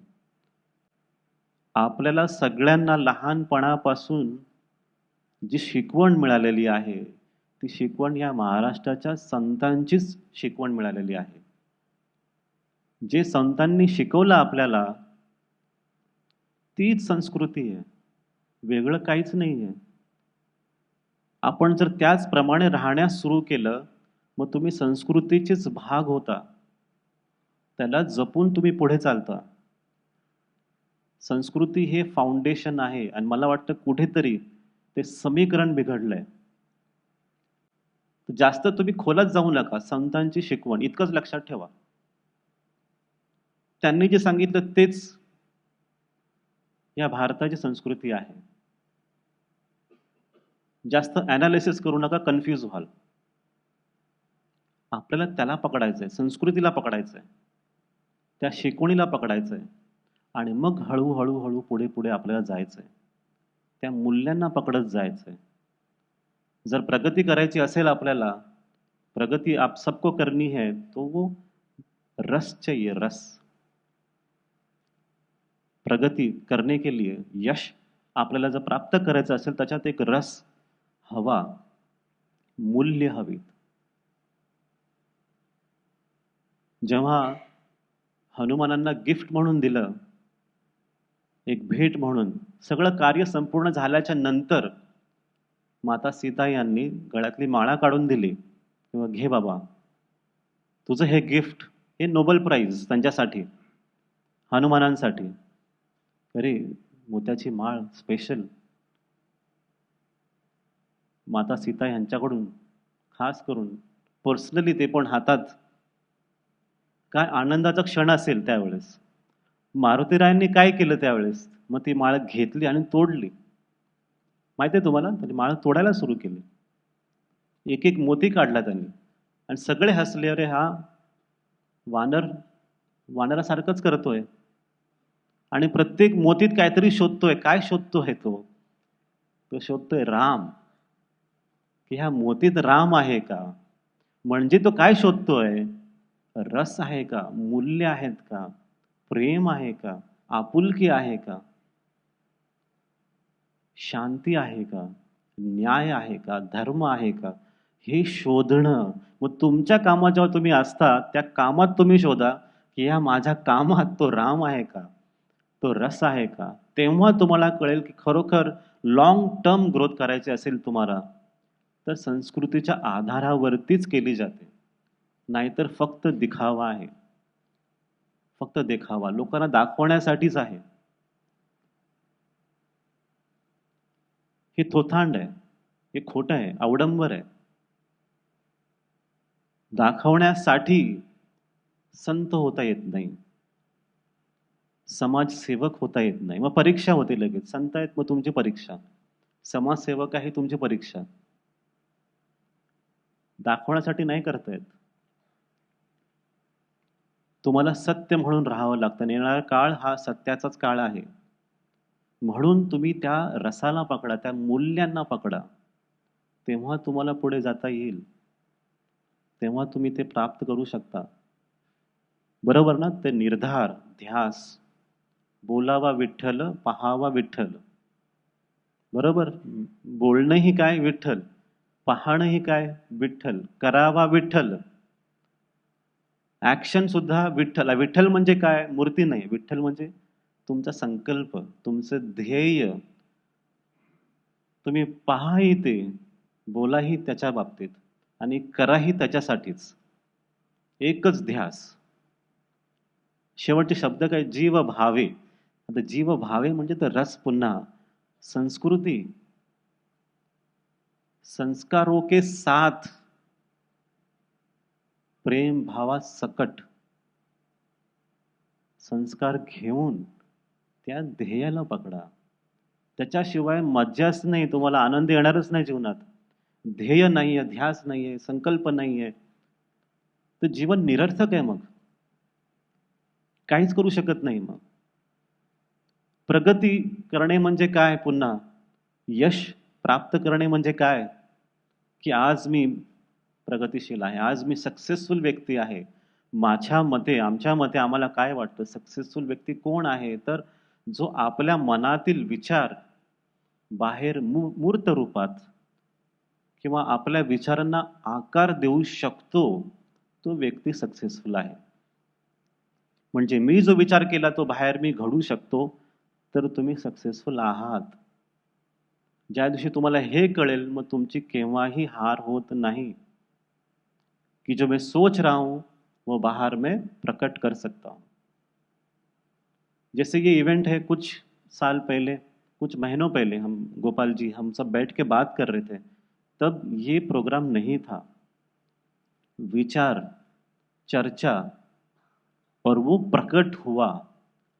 आपल्याला सगळ्यांना लहानपणापासून जी शिकवण मिळालेली आहे ती शिकवण या महाराष्ट्राच्या संतांचीच शिकवण मिळालेली आहे. जे संतांनी शिकवलं आपल्याला तीच संस्कृती आहे, वेगळं काहीच नाही आहे. आपण जर त्याचप्रमाणे राहण्यास सुरू केलं मग तुम्ही संस्कृतीचेच भाग होता, त्याला जपून तुम्ही पुढे चालता. संस्कृती हे फाउंडेशन आहे आणि मला वाटतं कुठेतरी ते समीकरण बिघडलंय. जास्त तुम्ही खोलात जाऊ नका. संतांची शिकवण इतकंच लक्षात ठेवा. त्यांनी जे सांगितलं तेच या भारताची संस्कृती आहे. जास्त ॲनालिसिस करू नका, कन्फ्यूज व्हाल. आपल्याला त्याला पकडायचंय, संस्कृतीला पकडायचंय, त्या शिकवणीला पकडायचंय आणि मग हळूहळू हळू पुढे पुढे आपल्याला जायचंय. त्या मूल्यांना पकडत जायचंय. जर प्रगती करायची असेल आपल्याला, प्रगती आप सबको करनी है तो वो रस चाहिए, रस. प्रगती करने के लिए, यश आपल्याला जर प्राप्त करायचं असेल त्याच्यात एक रस हवा, मूल्य हवीत. जेव्हा हनुमानांना गिफ्ट म्हणून दिलं, एक भेट म्हणून, सगळं कार्य संपूर्ण झाल्याच्या नंतर माता सीता यांनी गळ्यातली माळा काढून दिली, किंवा घे बाबा तुझं हे गिफ्ट, हे नोबेल प्राइज त्यांच्यासाठी, हनुमानांसाठी. अरे मोत्याची माळ स्पेशल माता सीता यांच्याकडून खास करून पर्सनली, ते पण हातात. काय आनंदाचा क्षण असेल त्यावेळेस. मारुतीरायांनी काय केलं त्यावेळेस, मग ती माळ घेतली आणि तोडली. माहिती आहे तुम्हाला, त्यांनी माळ तोडायला सुरू केली. एक एक मोती काढला त्यांनी आणि सगळे हसले, अरे हा वानर वानरासारखंच करतोय आणि प्रत्येक मोतीत काहीतरी शोधतोय. काय शोधतोय तो शोधतोय राम. की ह्या मोतीत राम आहे का? म्हणजे तो काय शोधतोय? रस आहे का? मूल्य आहेत का? प्रेम आहे का? आपुलकी आहे का? शांती आहे का? न्याय आहे का? धर्म आहे का? हे शोधणं. मग तुमच्या कामात जेव्हा तुम्ही असता त्या कामात तुम्ही शोधा की ह्या माझ्या कामात तो राम आहे का? तो रस आहे का? तेव्हा तुम्हाला कळेल की खरोखर लॉंग टर्म ग्रोथ करायची असेल तुम्हाला तर संस्कृतीच्या आधारावरतीच केली जाते. नाहीतर फक्त दिखावा आहे, फक्त देखावा, लोकांना दाखवण्यासाठीच आहे. हे थोथांड आहे, हे खोटं आहे, अवडंबर आहे. दाखवण्यासाठी संत होता येत नाही. समाजसेवक होता येत नाही. मग परीक्षा होते लगेच. संत आहेत मग तुमची परीक्षा. समाजसेवक आहे तुमची परीक्षा. दाखवण्यासाठी नाही करता येत. तुम्हाला सत्य म्हणून राहावं लागतं आणि येणारा काळ हा सत्याचाच काळ आहे. म्हणून तुम्ही त्या रसाला पकडा, त्या मूल्यांना पकडा. तेव्हा तुम्हाला पुढे जाता येईल. तेव्हा तुम्ही ते प्राप्त करू शकता. बरोबर ना? ते निर्धार, ध्यास, बोलावा विठ्ठल, पहावा विठ्ठल. बरोबर? बोलणंही काय विठ्ठल, पाहणंही काय विठ्ठल, करावा विठ्ठल. ऍक्शन सुद्धा विठ्ठल. विठ्ठल म्हणजे काय? मूर्ती नाही. विठ्ठल म्हणजे तुमचा संकल्प, तुमचं ध्येय. तुम्ही पहाही ते, बोलाही त्याच्या बाबतीत आणि कराही त्याच्यासाठीच. एकच ध्यास. शेवटचे शब्द काय? जीव भावे. आता जीव भावे म्हणजे तर रस पुन्हा. संस्कृती, संस्कारों के साथ, प्रेम भावा सकट. संस्कार घेऊन त्या ध्येयाला पकडा. त्याच्याशिवाय मज्जाच नाही, तुम्हाला आनंद येणारच नाही जीवनात. ध्येय नाहीये, ध्यास नाहीये, संकल्प नाहीये, तर जीवन निरर्थक आहे. मग काहीच करू शकत नाही. मग प्रगती करणे म्हणजे काय? पुन्हा यश प्राप्त करणे म्हणजे काय? की आज मी प्रगतिशील आहे, आज मी सक्सेसफुल व्यक्ती आहे. माझ्या मते, आमच्या मते आम्हाला काय वाटतं सक्सेसफुल व्यक्ती कोण आहे? तर जो आपल्या मनातील विचार बाहेर मूर्त रूपात किंवा आपल्या विचारांना आकार देऊ शकतो, तो व्यक्ती सक्सेसफुल आहे. म्हणजे मी जो विचार केला तो बाहेर मी घडू शकतो, तर तुम्ही सक्सेसफुल आहात. ज्या दिवशी तुम्हाला हे कळेल, मग तुमची केव्हाही हार होत नाही. कि जो मैं सोच रहा हूं वो बाहर में प्रकट कर सकता हूं. जैसे ये इवेंट है, कुछ साल पहले, कुछ महीनों पहले हम गोपाल जी हम सब बैठ के बात कर रहे थे, तब ये प्रोग्राम नहीं था. विचार, चर्चा, और वो प्रकट हुआ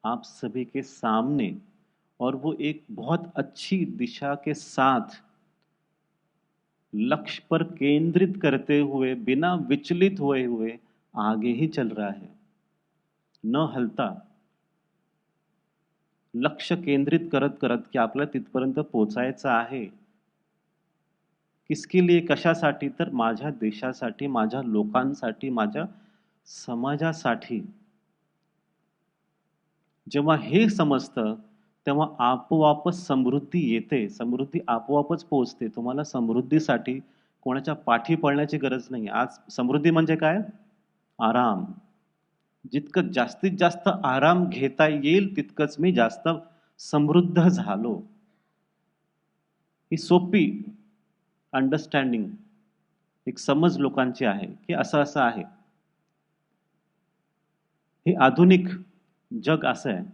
आप सभी के सामने, और वो एक बहुत अच्छी दिशा के साथ लक्ष्य पर केंद्रित करते हुए, बिना विचलित हुए हुए आगे ही चल रहा है, न हलता. लक्ष केंद्रित करत करत की आपल्याला तिथपर्यंत पोचायचं आहे. किसके लिए, कशासाठी? तर माझ्या देशासाठी, माझ्या लोकांसाठी, माझ्या समाजासाठी. जेव्हा हे समजतं तेव्हा आपोआपच समृद्धी येते. समृद्धी आपोआपच पोहोचते. तुम्हाला समृद्धीसाठी कोणाच्या पाठी पडण्याची गरज नाही. आज समृद्धी म्हणजे काय? आराम. जितकं जास्तीत जास्त आराम घेता येईल तितकंच मी जास्त समृद्ध झालो. ही सोपी अंडरस्टँडिंग, एक समज लोकांची आहे की असं असं आहे. हे आधुनिक जग असं आहे.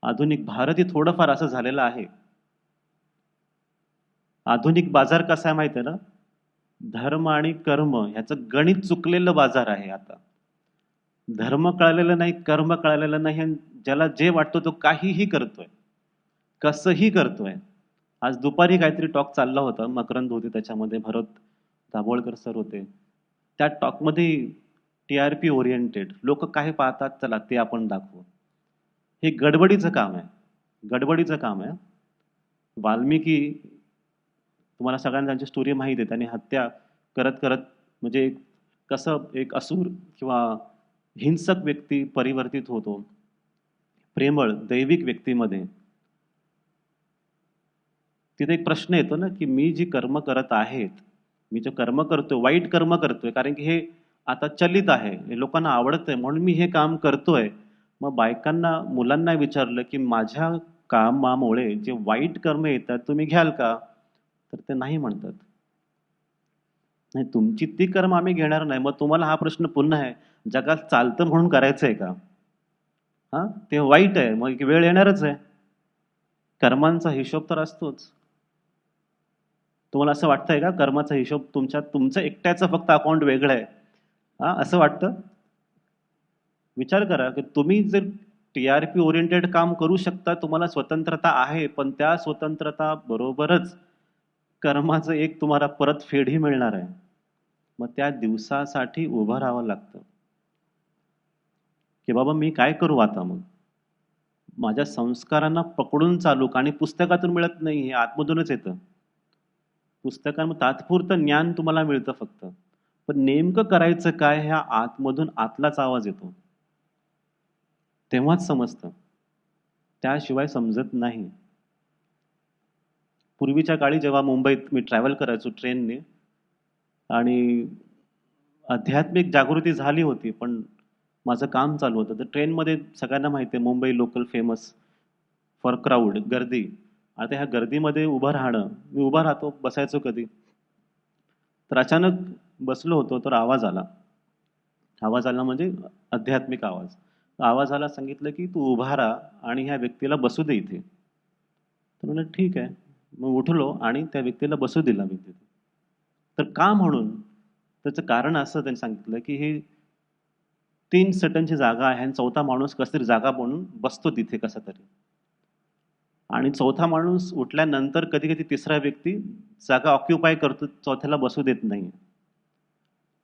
आधुनिक भारतही थोडंफार असं झालेलं आहे. आधुनिक बाजार कसा आहे माहिती आहे ना? धर्म आणि कर्म ह्याचं गणित चुकलेलं बाजार आहे आता. धर्म कळलेलं नाही, कर्म कळलेलं नाही, आणि ज्याला जे वाटतं तो काहीही करतोय, कसंही करतोय. आज दुपारी काहीतरी टॉक चालला होता, मकरंद होते त्याच्यामध्ये, भरत दाभोळकर सर होते. त्या टॉकमध्ये TRP ओरिएंटेड लोक काय पाहतात, चला ते आपण दाखवू. हे गडबडीचं काम आहे. गडबडीचं काम आहे. वाल्मिकी, तुम्हाला सगळ्यांना त्यांची स्टोरी माहिती आहे. त्यांनी हत्या करत करत म्हणजे कसं एक असुर किंवा हिंसक व्यक्ती परिवर्तित होतो प्रेमळ दैविक व्यक्तीमध्ये. तिथे एक प्रश्न येतो ना की मी जी कर्म करत आहेत, मी जे कर्म करतोय, वाईट कर्म करतोय कारण की हे आता चलित आहे, हे लोकांना आवडतंय म्हणून मी हे काम करतोय. मग बायकांना, मुलांना विचारलं की माझ्या कामामुळे जे वाईट कर्म येतात तुम्ही घ्याल का? तर ते नाही म्हणतात. नाही, तुमची ती कर्म आम्ही घेणार नाही. मग तुम्हाला हा प्रश्न पुन्हा आहे, जगात चालतं म्हणून करायचंय का? हा, ते वाईट आहे, मग वेळ येणारच आहे. कर्मांचा हिशोब तर असतोच. तुम्हाला असं वाटतंय का कर्माचा हिशोब तुमच्या तुमचं एकट्याचं फक्त अकाउंट वेगळं आहे? हा, असं वाटतं? विचार करा की तुम्ही जर TRP ओरिएंटेड काम करू शकता, तुम्हाला स्वतंत्रता आहे, पण त्या स्वतंत्रता बरोबरच कर्माचं एक तुम्हाला परतफेडही मिळणार आहे. मग त्या दिवसासाठी उभं राहावं लागतं, की बाबा मी काय करू आता मग? माझ्या संस्कारांना पकडून चालू आणि पुस्तकातून मिळत नाही, हे आतमधूनच येतं. पुस्तकांमध्ये तात्पुरतं ज्ञान तुम्हाला मिळतं फक्त. पण नेमकं करायचं काय ह्या आतमधून आतलाच आवाज येतो. तेव्हाच समजतं. त्याशिवाय समजत नाही. पूर्वीच्या काळी जेव्हा मुंबईत मी ट्रॅव्हल करायचो ट्रेनने आणि आध्यात्मिक जागृती झाली होती, पण माझं काम चालू होतं. तर ट्रेनमध्ये सगळ्यांना माहिती आहे Mumbai local famous for crowd, गर्दी. आता ह्या गर्दीमध्ये उभं राहणं, मी उभा राहतो, बसायचो कधी. तर अचानक बसलो होतो, तर आवाज आला. आवाज आला म्हणजे आध्यात्मिक आवाज. आवाज आला, सांगितलं की तू उभा राहा आणि ह्या व्यक्तीला बसू दे इथे. तर म्हणलं ठीक आहे. मग उठलो आणि त्या व्यक्तीला बसू दिला मी तिथे. तर का म्हणून? त्याचं कारण असं त्यांनी सांगितलं की हे 3 सीटांची जागा आहे आणि चौथा माणूस कसतरी जागा बनवून बसतो तिथे कसा तरी. आणि चौथा माणूस उठल्यानंतर कधी-कधी तिसरा व्यक्ती जागा ऑक्युपाय करतो, चौथ्याला बसू देत नाही.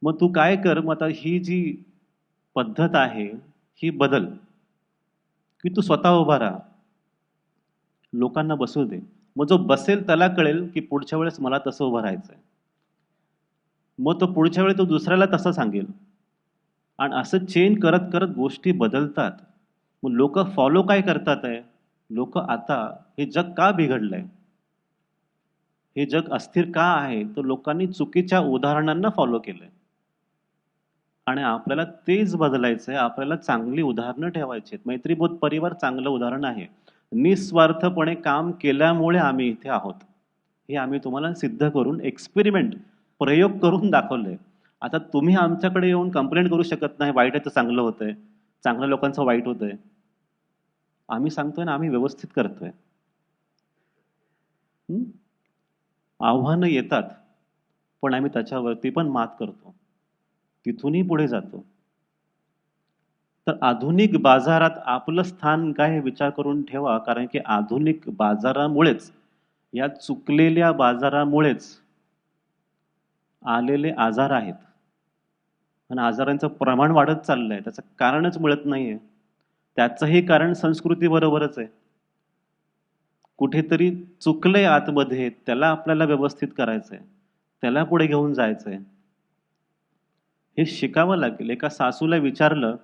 मग तू काय कर, मग आता ही जी पद्धत आहे, ही बदल, की तू स्वतः उभा राहा. लोकांना बसू दे. मग जो बसेल त्याला कळेल, की पुढच्या वेळेस मला तसं उभं राहायचंय. मग तो पुढच्या वेळी तो दुसऱ्याला तसं सांगेल. आणि असं चेन करत-करत गोष्टी बदलतात. मग लोकं फॉलो काय करतात आहे? लोकं आता हे जग का बिघडलंय? हे जग अस्थिर का आहे? तर लोकांनी चुकीच्या उदाहरणांना फॉलो केलंय. आणि आपल्याला तेच बदलायचंय. आपल्याला चांगली उदाहरणं ठेवायची आहेत. मैत्रीबोध परिवार चांगलं उदाहरण आहे. निस्वार्थपणे काम केल्यामुळे आम्ही इथे आहोत. हे आम्ही तुम्हाला सिद्ध करून एक्सपेरिमेंट, प्रयोग करून दाखवलंय. आता तुम्ही आमच्याकडे येऊन कंप्लेंट करू शकत नाही, वाईट आहे तर चांगलं होतंय. चांगल्या लोकांचं वाईट होतंय. आम्ही सांगतोय ना, आम्ही व्यवस्थित करतोय. हं? आव्हानं येतात, पण आम्ही त्याच्यावरती पण मात करतो. तिथूनही पुढे जातो. तर आधुनिक बाजारात आपलं स्थान काय हे विचार करून ठेवा. कारण की आधुनिक बाजारामुळेच, या चुकलेल्या बाजारामुळेच आलेले आजार आहेत. आणि आजारांचं प्रमाण वाढत चाललंय. त्याचं कारणच मिळत नाहीये. त्याचंही कारण संस्कृतीबरोबरच आहे. कुठेतरी चुकलंय आतमध्ये, त्याला आपल्याला व्यवस्थित करायचंय. त्याला पुढे घेऊन जायचंय. हे शिकावं लागेल. एका सासूला विचारलं,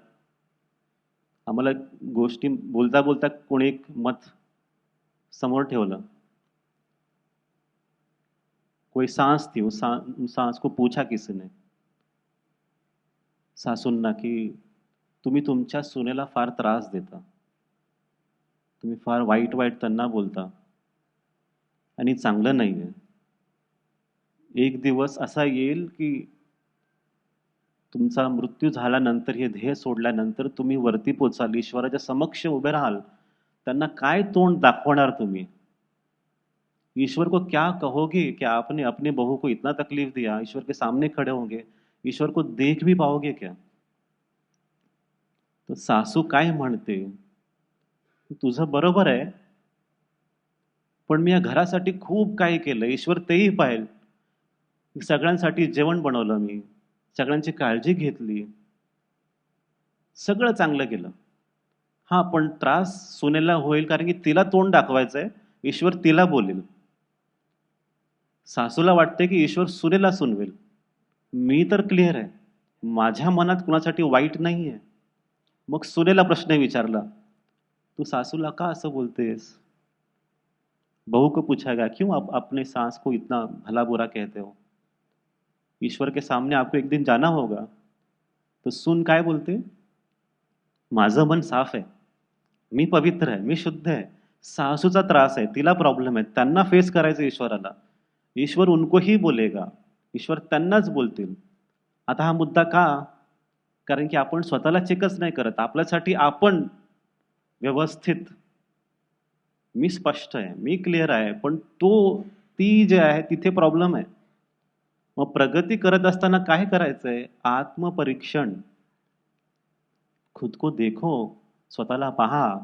आम्हाला गोष्टी बोलता-बोलता कोणी एक मत समोर ठेवलं. कोई सास थी, उस सास को पूछा किसी ने, सासूंना, की तुम्ही तुमच्या सुनेला फार त्रास देता. तुम्ही फार वाईट-वाईट त्यांना बोलता आणि चांगलं नाहीये. एक दिवस असा येईल, की तुमचा मृत्यू झाल्यानंतर, हे ध्येय सोडल्यानंतर तुम्ही वरती पोचाल, ईश्वराच्या समक्ष उभे राहाल. त्यांना काय तोंड दाखवणार तुम्ही? ईश्वर को क्या कहोगे कि आपने अपने बहू को इतना तकलीफ दिया? ईश्वर के सामने खड़े होंगे, ईश्वर को देख भी पाओगे क्या? तर सासू काय म्हणते? तुझं बरोबर आहे. पण मी या घरासाठी खूप काही केलं. ईश्वर तेही पाहेल. सगळ्यांसाठी जेवण बनवलं मी. सगळ्यांची काळजी घेतली. सगळं चांगलं केलं. हां, पण त्रास सुनेला होईल कारण की तिला तोंड दाखवायचंय. ईश्वर तिला बोलेल. सासूला वाटते की ईश्वर सुनेला सुनवेल. मी तर क्लिअर आहे. माझ्या मनात कुणासाठी वाईट नाहीये. मग सुनेला प्रश्न विचारला, "तू सासूला का असं बोलतेस?" बहू को पूछा गया, "क्यों आप अपने सास को इतना भला-बुरा कहते हो? ईश्वर के सामने आपको एक दिन जाना होगा." तर सून काय बोलते? "माझं मन साफ आहे. मी पवित्र आहे. मी शुद्ध आहे. सासूचा त्रास आहे. तिला प्रॉब्लेम आहे. त्यांना फेस करायचं ईश्वराला. ईश्वर उनको ही बोलेगा. ईश्वर त्यांनाच बोलतील." आता हा मुद्दा का? कारण की आपण स्वतःला चेकच नाही करत. आपल्यासाठी आपण व्यवस्थित, मी स्पष्ट आहे, मी क्लिअर आहे. पण ती जे आहे तिथे प्रॉब्लेम आहे. मग प्रगती करत असताना काय करायचंय? आत्मपरीक्षण. खुद को देखो, स्वतःला पहा,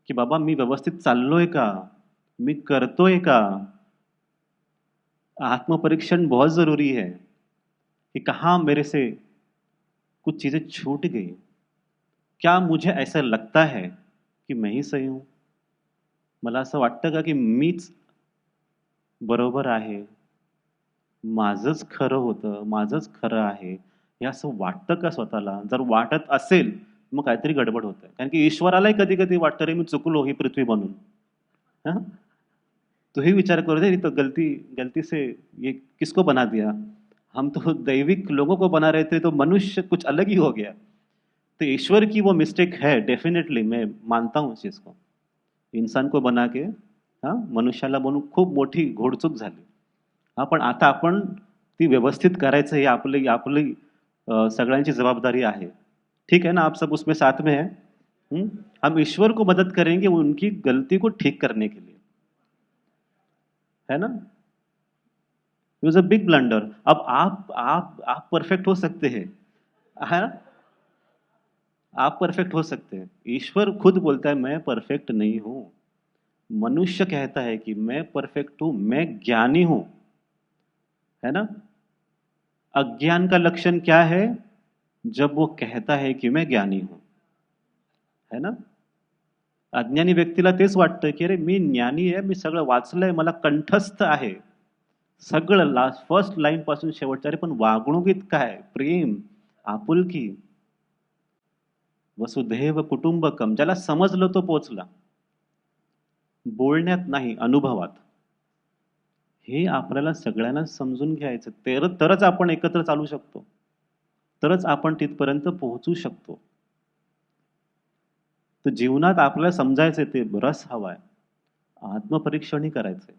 की बाबा मी व्यवस्थित चाललोय का? मी करतोय का? आत्मपरीक्षण बहुत ज़रूरी है, कि कहाँ मेरे से कुछ चीज़ें छूट गई। क्या मुझे ऐसा लगता है, की मैं ही सही हूँ? मला असं वाटतं का, की मीच बरोबर आहे? माझंच खरं होतं, माझंच खरं आहे, हे असं वाटतं का स्वतःला? जर वाटत असेल, मग काहीतरी गडबड होतंय. कारण की ईश्वरालाही कधी-कधी वाटतं, "अरे, मी चुकलो ही पृथ्वी बनून." हां? तोही विचार करो, "अरे, ये तो गलती गलती से ये किसको बना दिया? हम तो दैविक लोगों को बना रहे थे, तो मनुष्य कुछ अलग ही हो गया." तो ईश्वर की वो मिस्टेक है, डेफिनेटली मैं मानता हूँ उस चीज़ को. इंसान को बना के हां, मनुष्याला बनवून खूप मोठी घोडचूक झाली. हां, पण आता आपण ती व्यवस्थित करायचं ही आपली आपली सगळ्यांची जबाबदारी आहे. ठीक है ना, आप सब उसमें साथ में हैं. हुँ? हम ईश्वर को मदद करेंगे उनकी गलती को ठीक करने के लिए. है ना? It was a big blunder. अब आप परफेक्ट हो सकते हैं. है ना? आप परफेक्ट हो सकते हैं. ईश्वर खुद बोलता है मैं परफेक्ट नहीं हूँ. मनुष्य कहता है कि मैं परफेक्ट हूँ, मैं ज्ञानी हूँ. है ना? अज्ञान का लक्षण क्या है? जब वो कहता है की मैं ज्ञानी हूँ. है ना? अज्ञानी व्यक्तीला तेच वाटतं, की अरे मी ज्ञानी आहे, मी सगळं वाचलंय, मला कंठस्थ आहे. सगळं लास्ट फर्स्ट लाईन पासून शेवटच्या अरे पण वागणुकीत काय? प्रेम, आपुलकी, वसुधैव कुटुंबकम ज्याला समजलं तो पोचला. बोलण्यात नाही, अनुभवात. हे आपल्याला सगळ्यांना समजून घ्यायचं. तरच आपण एकत्र चालू शकतो. तरच आपण तिथपर्यंत पोहोचू शकतो. तर जीवनात आपल्याला समजायचंय ते रस हवाय. आत्मपरीक्षणही करायचंय.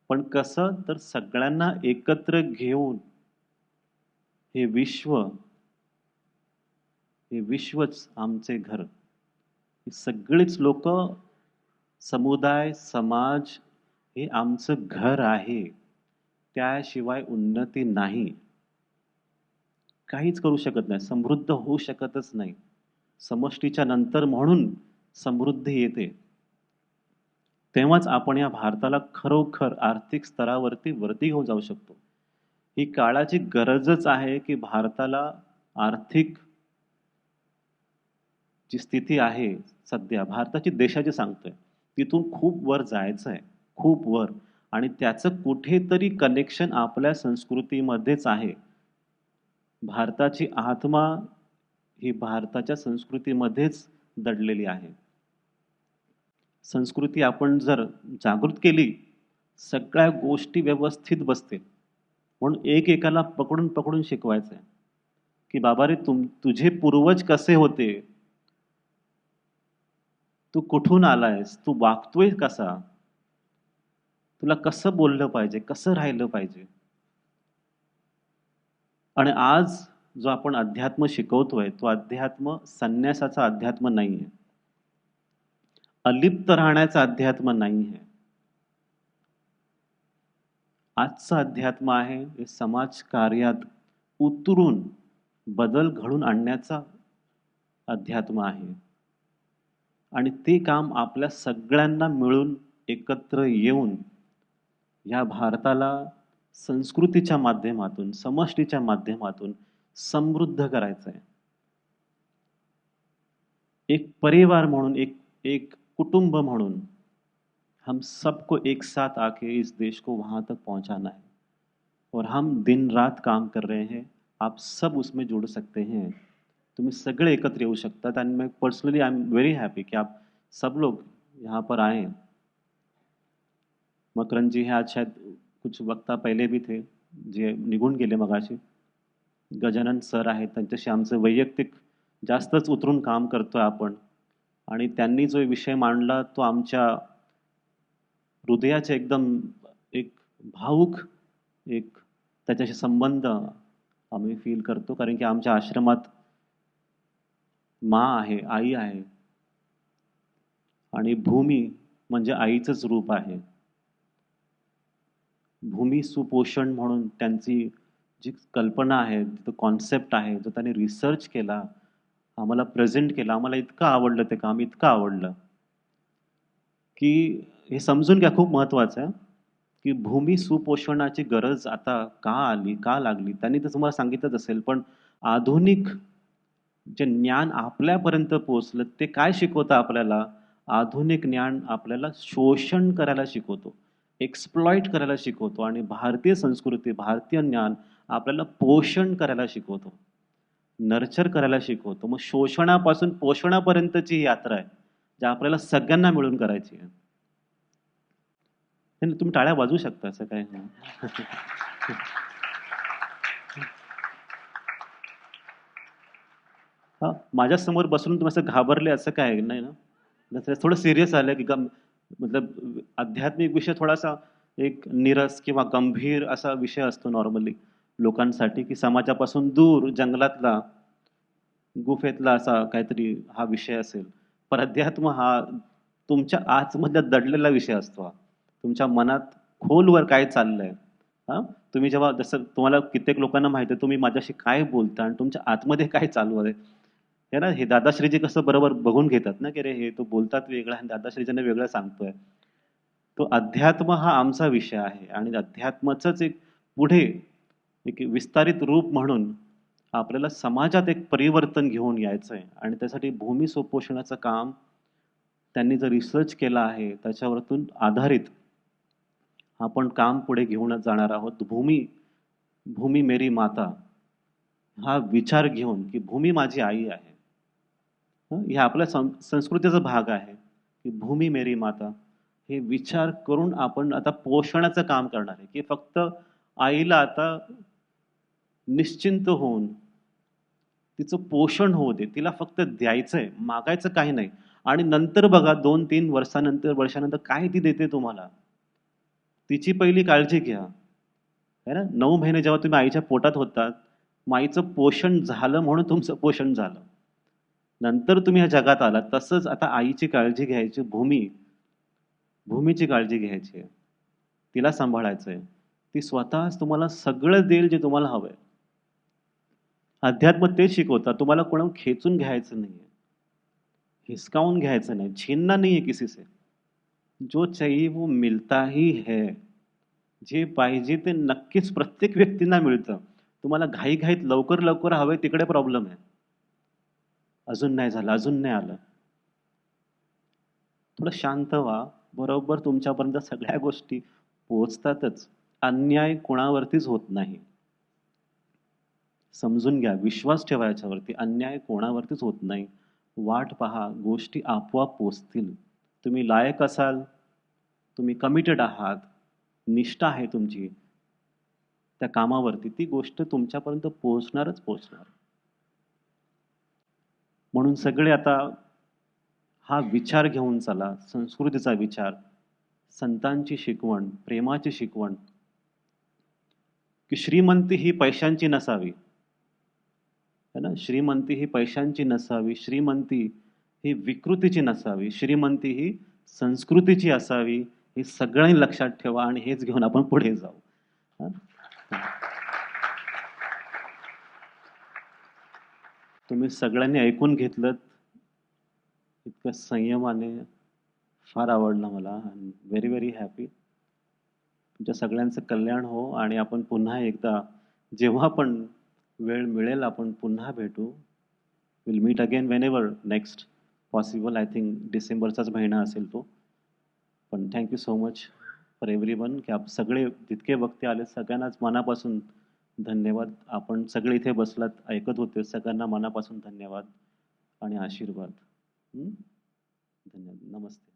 पण कसं? तर सगळ्यांना एकत्र घेऊन हे विश्व, हे विश्वच आमचे घर. ही सगळीच लोकं, समुदाय, समाज हे आमचं घर आहे. त्याशिवाय उन्नती नाही. काहीच करू शकत नाही. समृद्ध होऊ शकतच नाही. समष्टीच्या नंतर म्हणून समृद्धी येते. तेव्हाच आपण या भारताला खरोखर आर्थिक स्तरावरती वरती घेऊन जाऊ शकतो. ही काळाची गरजच आहे, की भारताला आर्थिक जी स्थिती आहे सध्या भारताची देशाची सांगतोय, तिथून खूप वर जायचंय. खूप वर आणि त्याचं कुठेतरी कनेक्शन आपल्या संस्कृतीमध्येच आहे. भारताची आत्मा ही भारताच्या संस्कृतीमध्येच दडलेली आहे. संस्कृती आपण जर जागृत केली, सगळ्या गोष्टी व्यवस्थित बसतील. म्हणून एकेकाला पकडून शिकवायचंय, की बाबा रे तुझे पूर्वज कसे होते? तू कुठून आलायस? तू वागतोय कसा? तुला कसं बोललं पाहिजे? कसं राहिलं पाहिजे? आणि आज जो आपण अध्यात्म शिकवतोय, तो अध्यात्म संन्यासाचा अध्यात्म नाहीये. अलिप्त राहण्याचा अध्यात्म नाहीये. आजचं अध्यात्म आहे हे समाजकार्यात उतरून बदल घडवून आणण्याचा अध्यात्म आहे. आणि ते काम आपल्या सगळ्यांना मिळून एकत्र येऊन या भारताला संस्कृतीच्या माध्यमातून, समष्टीच्या माध्यमातून समृद्ध करायचं आहे. एक परिवार म्हणून, एक एक कुटुंब म्हणून हम सबको एक साथ आके इस देश को वहाँ तक पहुँचाना है. और हम दिन-रात काम कर रहे हैं. आप सब उसमें जुड़ सकते हैं. तुम्ही सगळे एकत्र येऊ शकतात आणि मैं personally I am very happy कि आप सब लोग यहाँ पर आए. मकरंद जी हे आज शायद कुछ वक्ता पहिले भी थे, जे निघून गेले मगाशी. गजानन सर आहेत, त्यांच्याशी आमचं वैयक्तिक जास्तच उतरून काम करतोय आपण. आणि त्यांनी जो विषय मांडला तो आमच्या हृदयाचे एकदम एक भावुक एक त्याच्याशी संबंध आम्ही फील करतो. कारण की आमच्या आश्रमात माँ आहे, आई आहे. आणि भूमी म्हणजे आईचंच रूप आहे. भूमी सुपोषण म्हणून त्यांची जी कल्पना आहे, जो कॉन्सेप्ट आहे, जो त्यांनी रिसर्च केला आम्हाला प्रेझेंट केलं. आम्हाला इतकं आवडलं ते काम, इतकं आवडलं, की हे समजून घ्या खूप महत्वाचं आहे, की भूमी सुपोषणाची गरज आता का आली, का लागली? त्यांनी तर तुम्हाला सांगितलंच असेल, पण आधुनिक जे ज्ञान आपल्यापर्यंत पोहोचलं ते काय शिकवतं आपल्याला? आधुनिक ज्ञान आपल्याला शोषण करायला शिकवतो, एक्सप्लॉइट करायला शिकवतो आणि भारतीय संस्कृती, भारतीय ज्ञान आपल्याला पोषण करायला शिकवतो, नर्चर करायला शिकवतो. मग शोषणापासून पोषणापर्यंतची ही यात्रा आहे, जी आपल्याला सगळ्यांना मिळून करायची आहे. नाही, तुम्ही टाळ्या वाजवू शकता, असं काय नाही. हां, माझ्यासमोर बसून तुम्ही असं घाबरले असं काय नाही ना? म्हणजे थोडं सीरियस आलं की मतलब आध्यात्मिक विषय थोडासा एक नीरस किंवा गंभीर असा विषय असतो नॉर्मली लोकांसाठी, की समाजापासून दूर जंगलातला, गुफेतला असा काहीतरी हा विषय असेल. पण अध्यात्म हा तुमच्या आतमधला दडलेला विषय असतो हा. तुमच्या मनात खोलवर काय चाललंय? हां, तुम्ही जेव्हा जसं तुम्हाला कित्येक लोकांना माहिती आहे, तुम्ही माझ्याशी काय बोलता आणि तुमच्या आतमध्ये काय चालू आहे? हे ना, हे दादाश्रीजी कसं बरोबर बघून घेतात ना, की अरे हे तो बोलतात वेगळं आणि दादाश्रीजींना वेगळं सांगतोय. तो अध्यात्म हा आमचा विषय आहे आणि अध्यात्माचंच एक पुढे एक विस्तारित रूप म्हणून आपल्याला समाजात एक परिवर्तन घेऊन यायचं आहे आणि त्यासाठी भूमी सुपोषणाचं काम त्यांनी जो रिसर्च केला आहे, त्याच्यावरतून आधारित आपण काम पुढे घेऊनच जाणार आहोत. भूमी, भूमी मेरी माता हा विचार घेऊन, की भूमी माझी आई आहे. हे आपल्या संस्कृतीचा भाग आहे, की भूमी मेरी माता. हे विचार करून आपण आता पोषणाचं काम करणार आहे, की फक्त आईला आता निश्चिंत होऊन तिचं पोषण होऊ दे. तिला फक्त द्यायचंय, मागायचं काही नाही. आणि नंतर बघा 2-3 वर्षानंतर काय ती देते तुम्हाला. तिची पहिली काळजी घ्या. आहे ना? 9 महिने जेव्हा तुम्ही आईच्या पोटात होतात, मग आईचं पोषण झालं म्हणून तुमचं पोषण झालं. नंतर तुम्ही ह्या जगात आलात. तसंच आता आईची काळजी घ्यायची, भूमीची काळजी घ्यायची आहे. तिला सांभाळायचंय. ती स्वतःच तुम्हाला सगळं देईल जे तुम्हाला हवंय. अध्यात्म तेच शिकवतात. तुम्हाला कोणाकडून खेचून घ्यायचं नाहीये. हिसकावून घ्यायचं नाही. छीनना नहीं है किसी से. जो चाहिए वो मिलता ही है. जे पाहिजे ते नक्कीच प्रत्येक व्यक्तींना मिळतं. तुम्हाला घाईघाईत लवकर हवंय तिकडे प्रॉब्लेम आहे. अजून नाही झालं, अजून नाही आलं. थोडं शांत व्हा. बरोबर तुमच्यापर्यंत सगळ्या गोष्टी पोहोचतातच. अन्याय कोणावरतीच होत नाही. समजून घ्या, विश्वास ठेवा याच्यावरती. अन्याय कोणावरतीच होत नाही. वाट पहा, गोष्टी आपोआप पोचतील. तुम्ही लायक असाल, तुम्ही कमिटेड आहात, निष्ठा आहे तुमची त्या कामावरती, ती गोष्ट तुमच्यापर्यंत पोहोचणारच पोहोचणार. म्हणून सगळे आता हा विचार घेऊन चला, संस्कृतीचा विचार, संतांची शिकवण, प्रेमाची शिकवण, की श्रीमंती ही पैशांची नसावी. है ना? श्रीमंती ही पैशांची नसावी, श्रीमंती ही विकृतीची नसावी, श्रीमंती ही संस्कृतीची असावी. हे सगळ्यांनी लक्षात ठेवा आणि हेच घेऊन आपण पुढे जाऊ. हं? तुम्ही सगळ्यांनी ऐकून घेतलंत इतकं संयमाने. फार आवडलं मला. Very very happy. तुमच्या सगळ्यांचं कल्याण हो आणि आपण पुन्हा एकदा जेव्हा पण वेळ मिळेल आपण पुन्हा भेटू. Will meet again whenever next possible. I think डिसेंबरचाच महिना असेल तो. पण thank you so much for everyone, की आप सगळे जितके वक्ते आले सगळ्यांनाच मनापासून धन्यवाद. आपण सगळे इथे बसलात ऐकत होते, सगळ्यांना मनापासून धन्यवाद आणि आशीर्वाद. धन्यवाद. नमस्ते.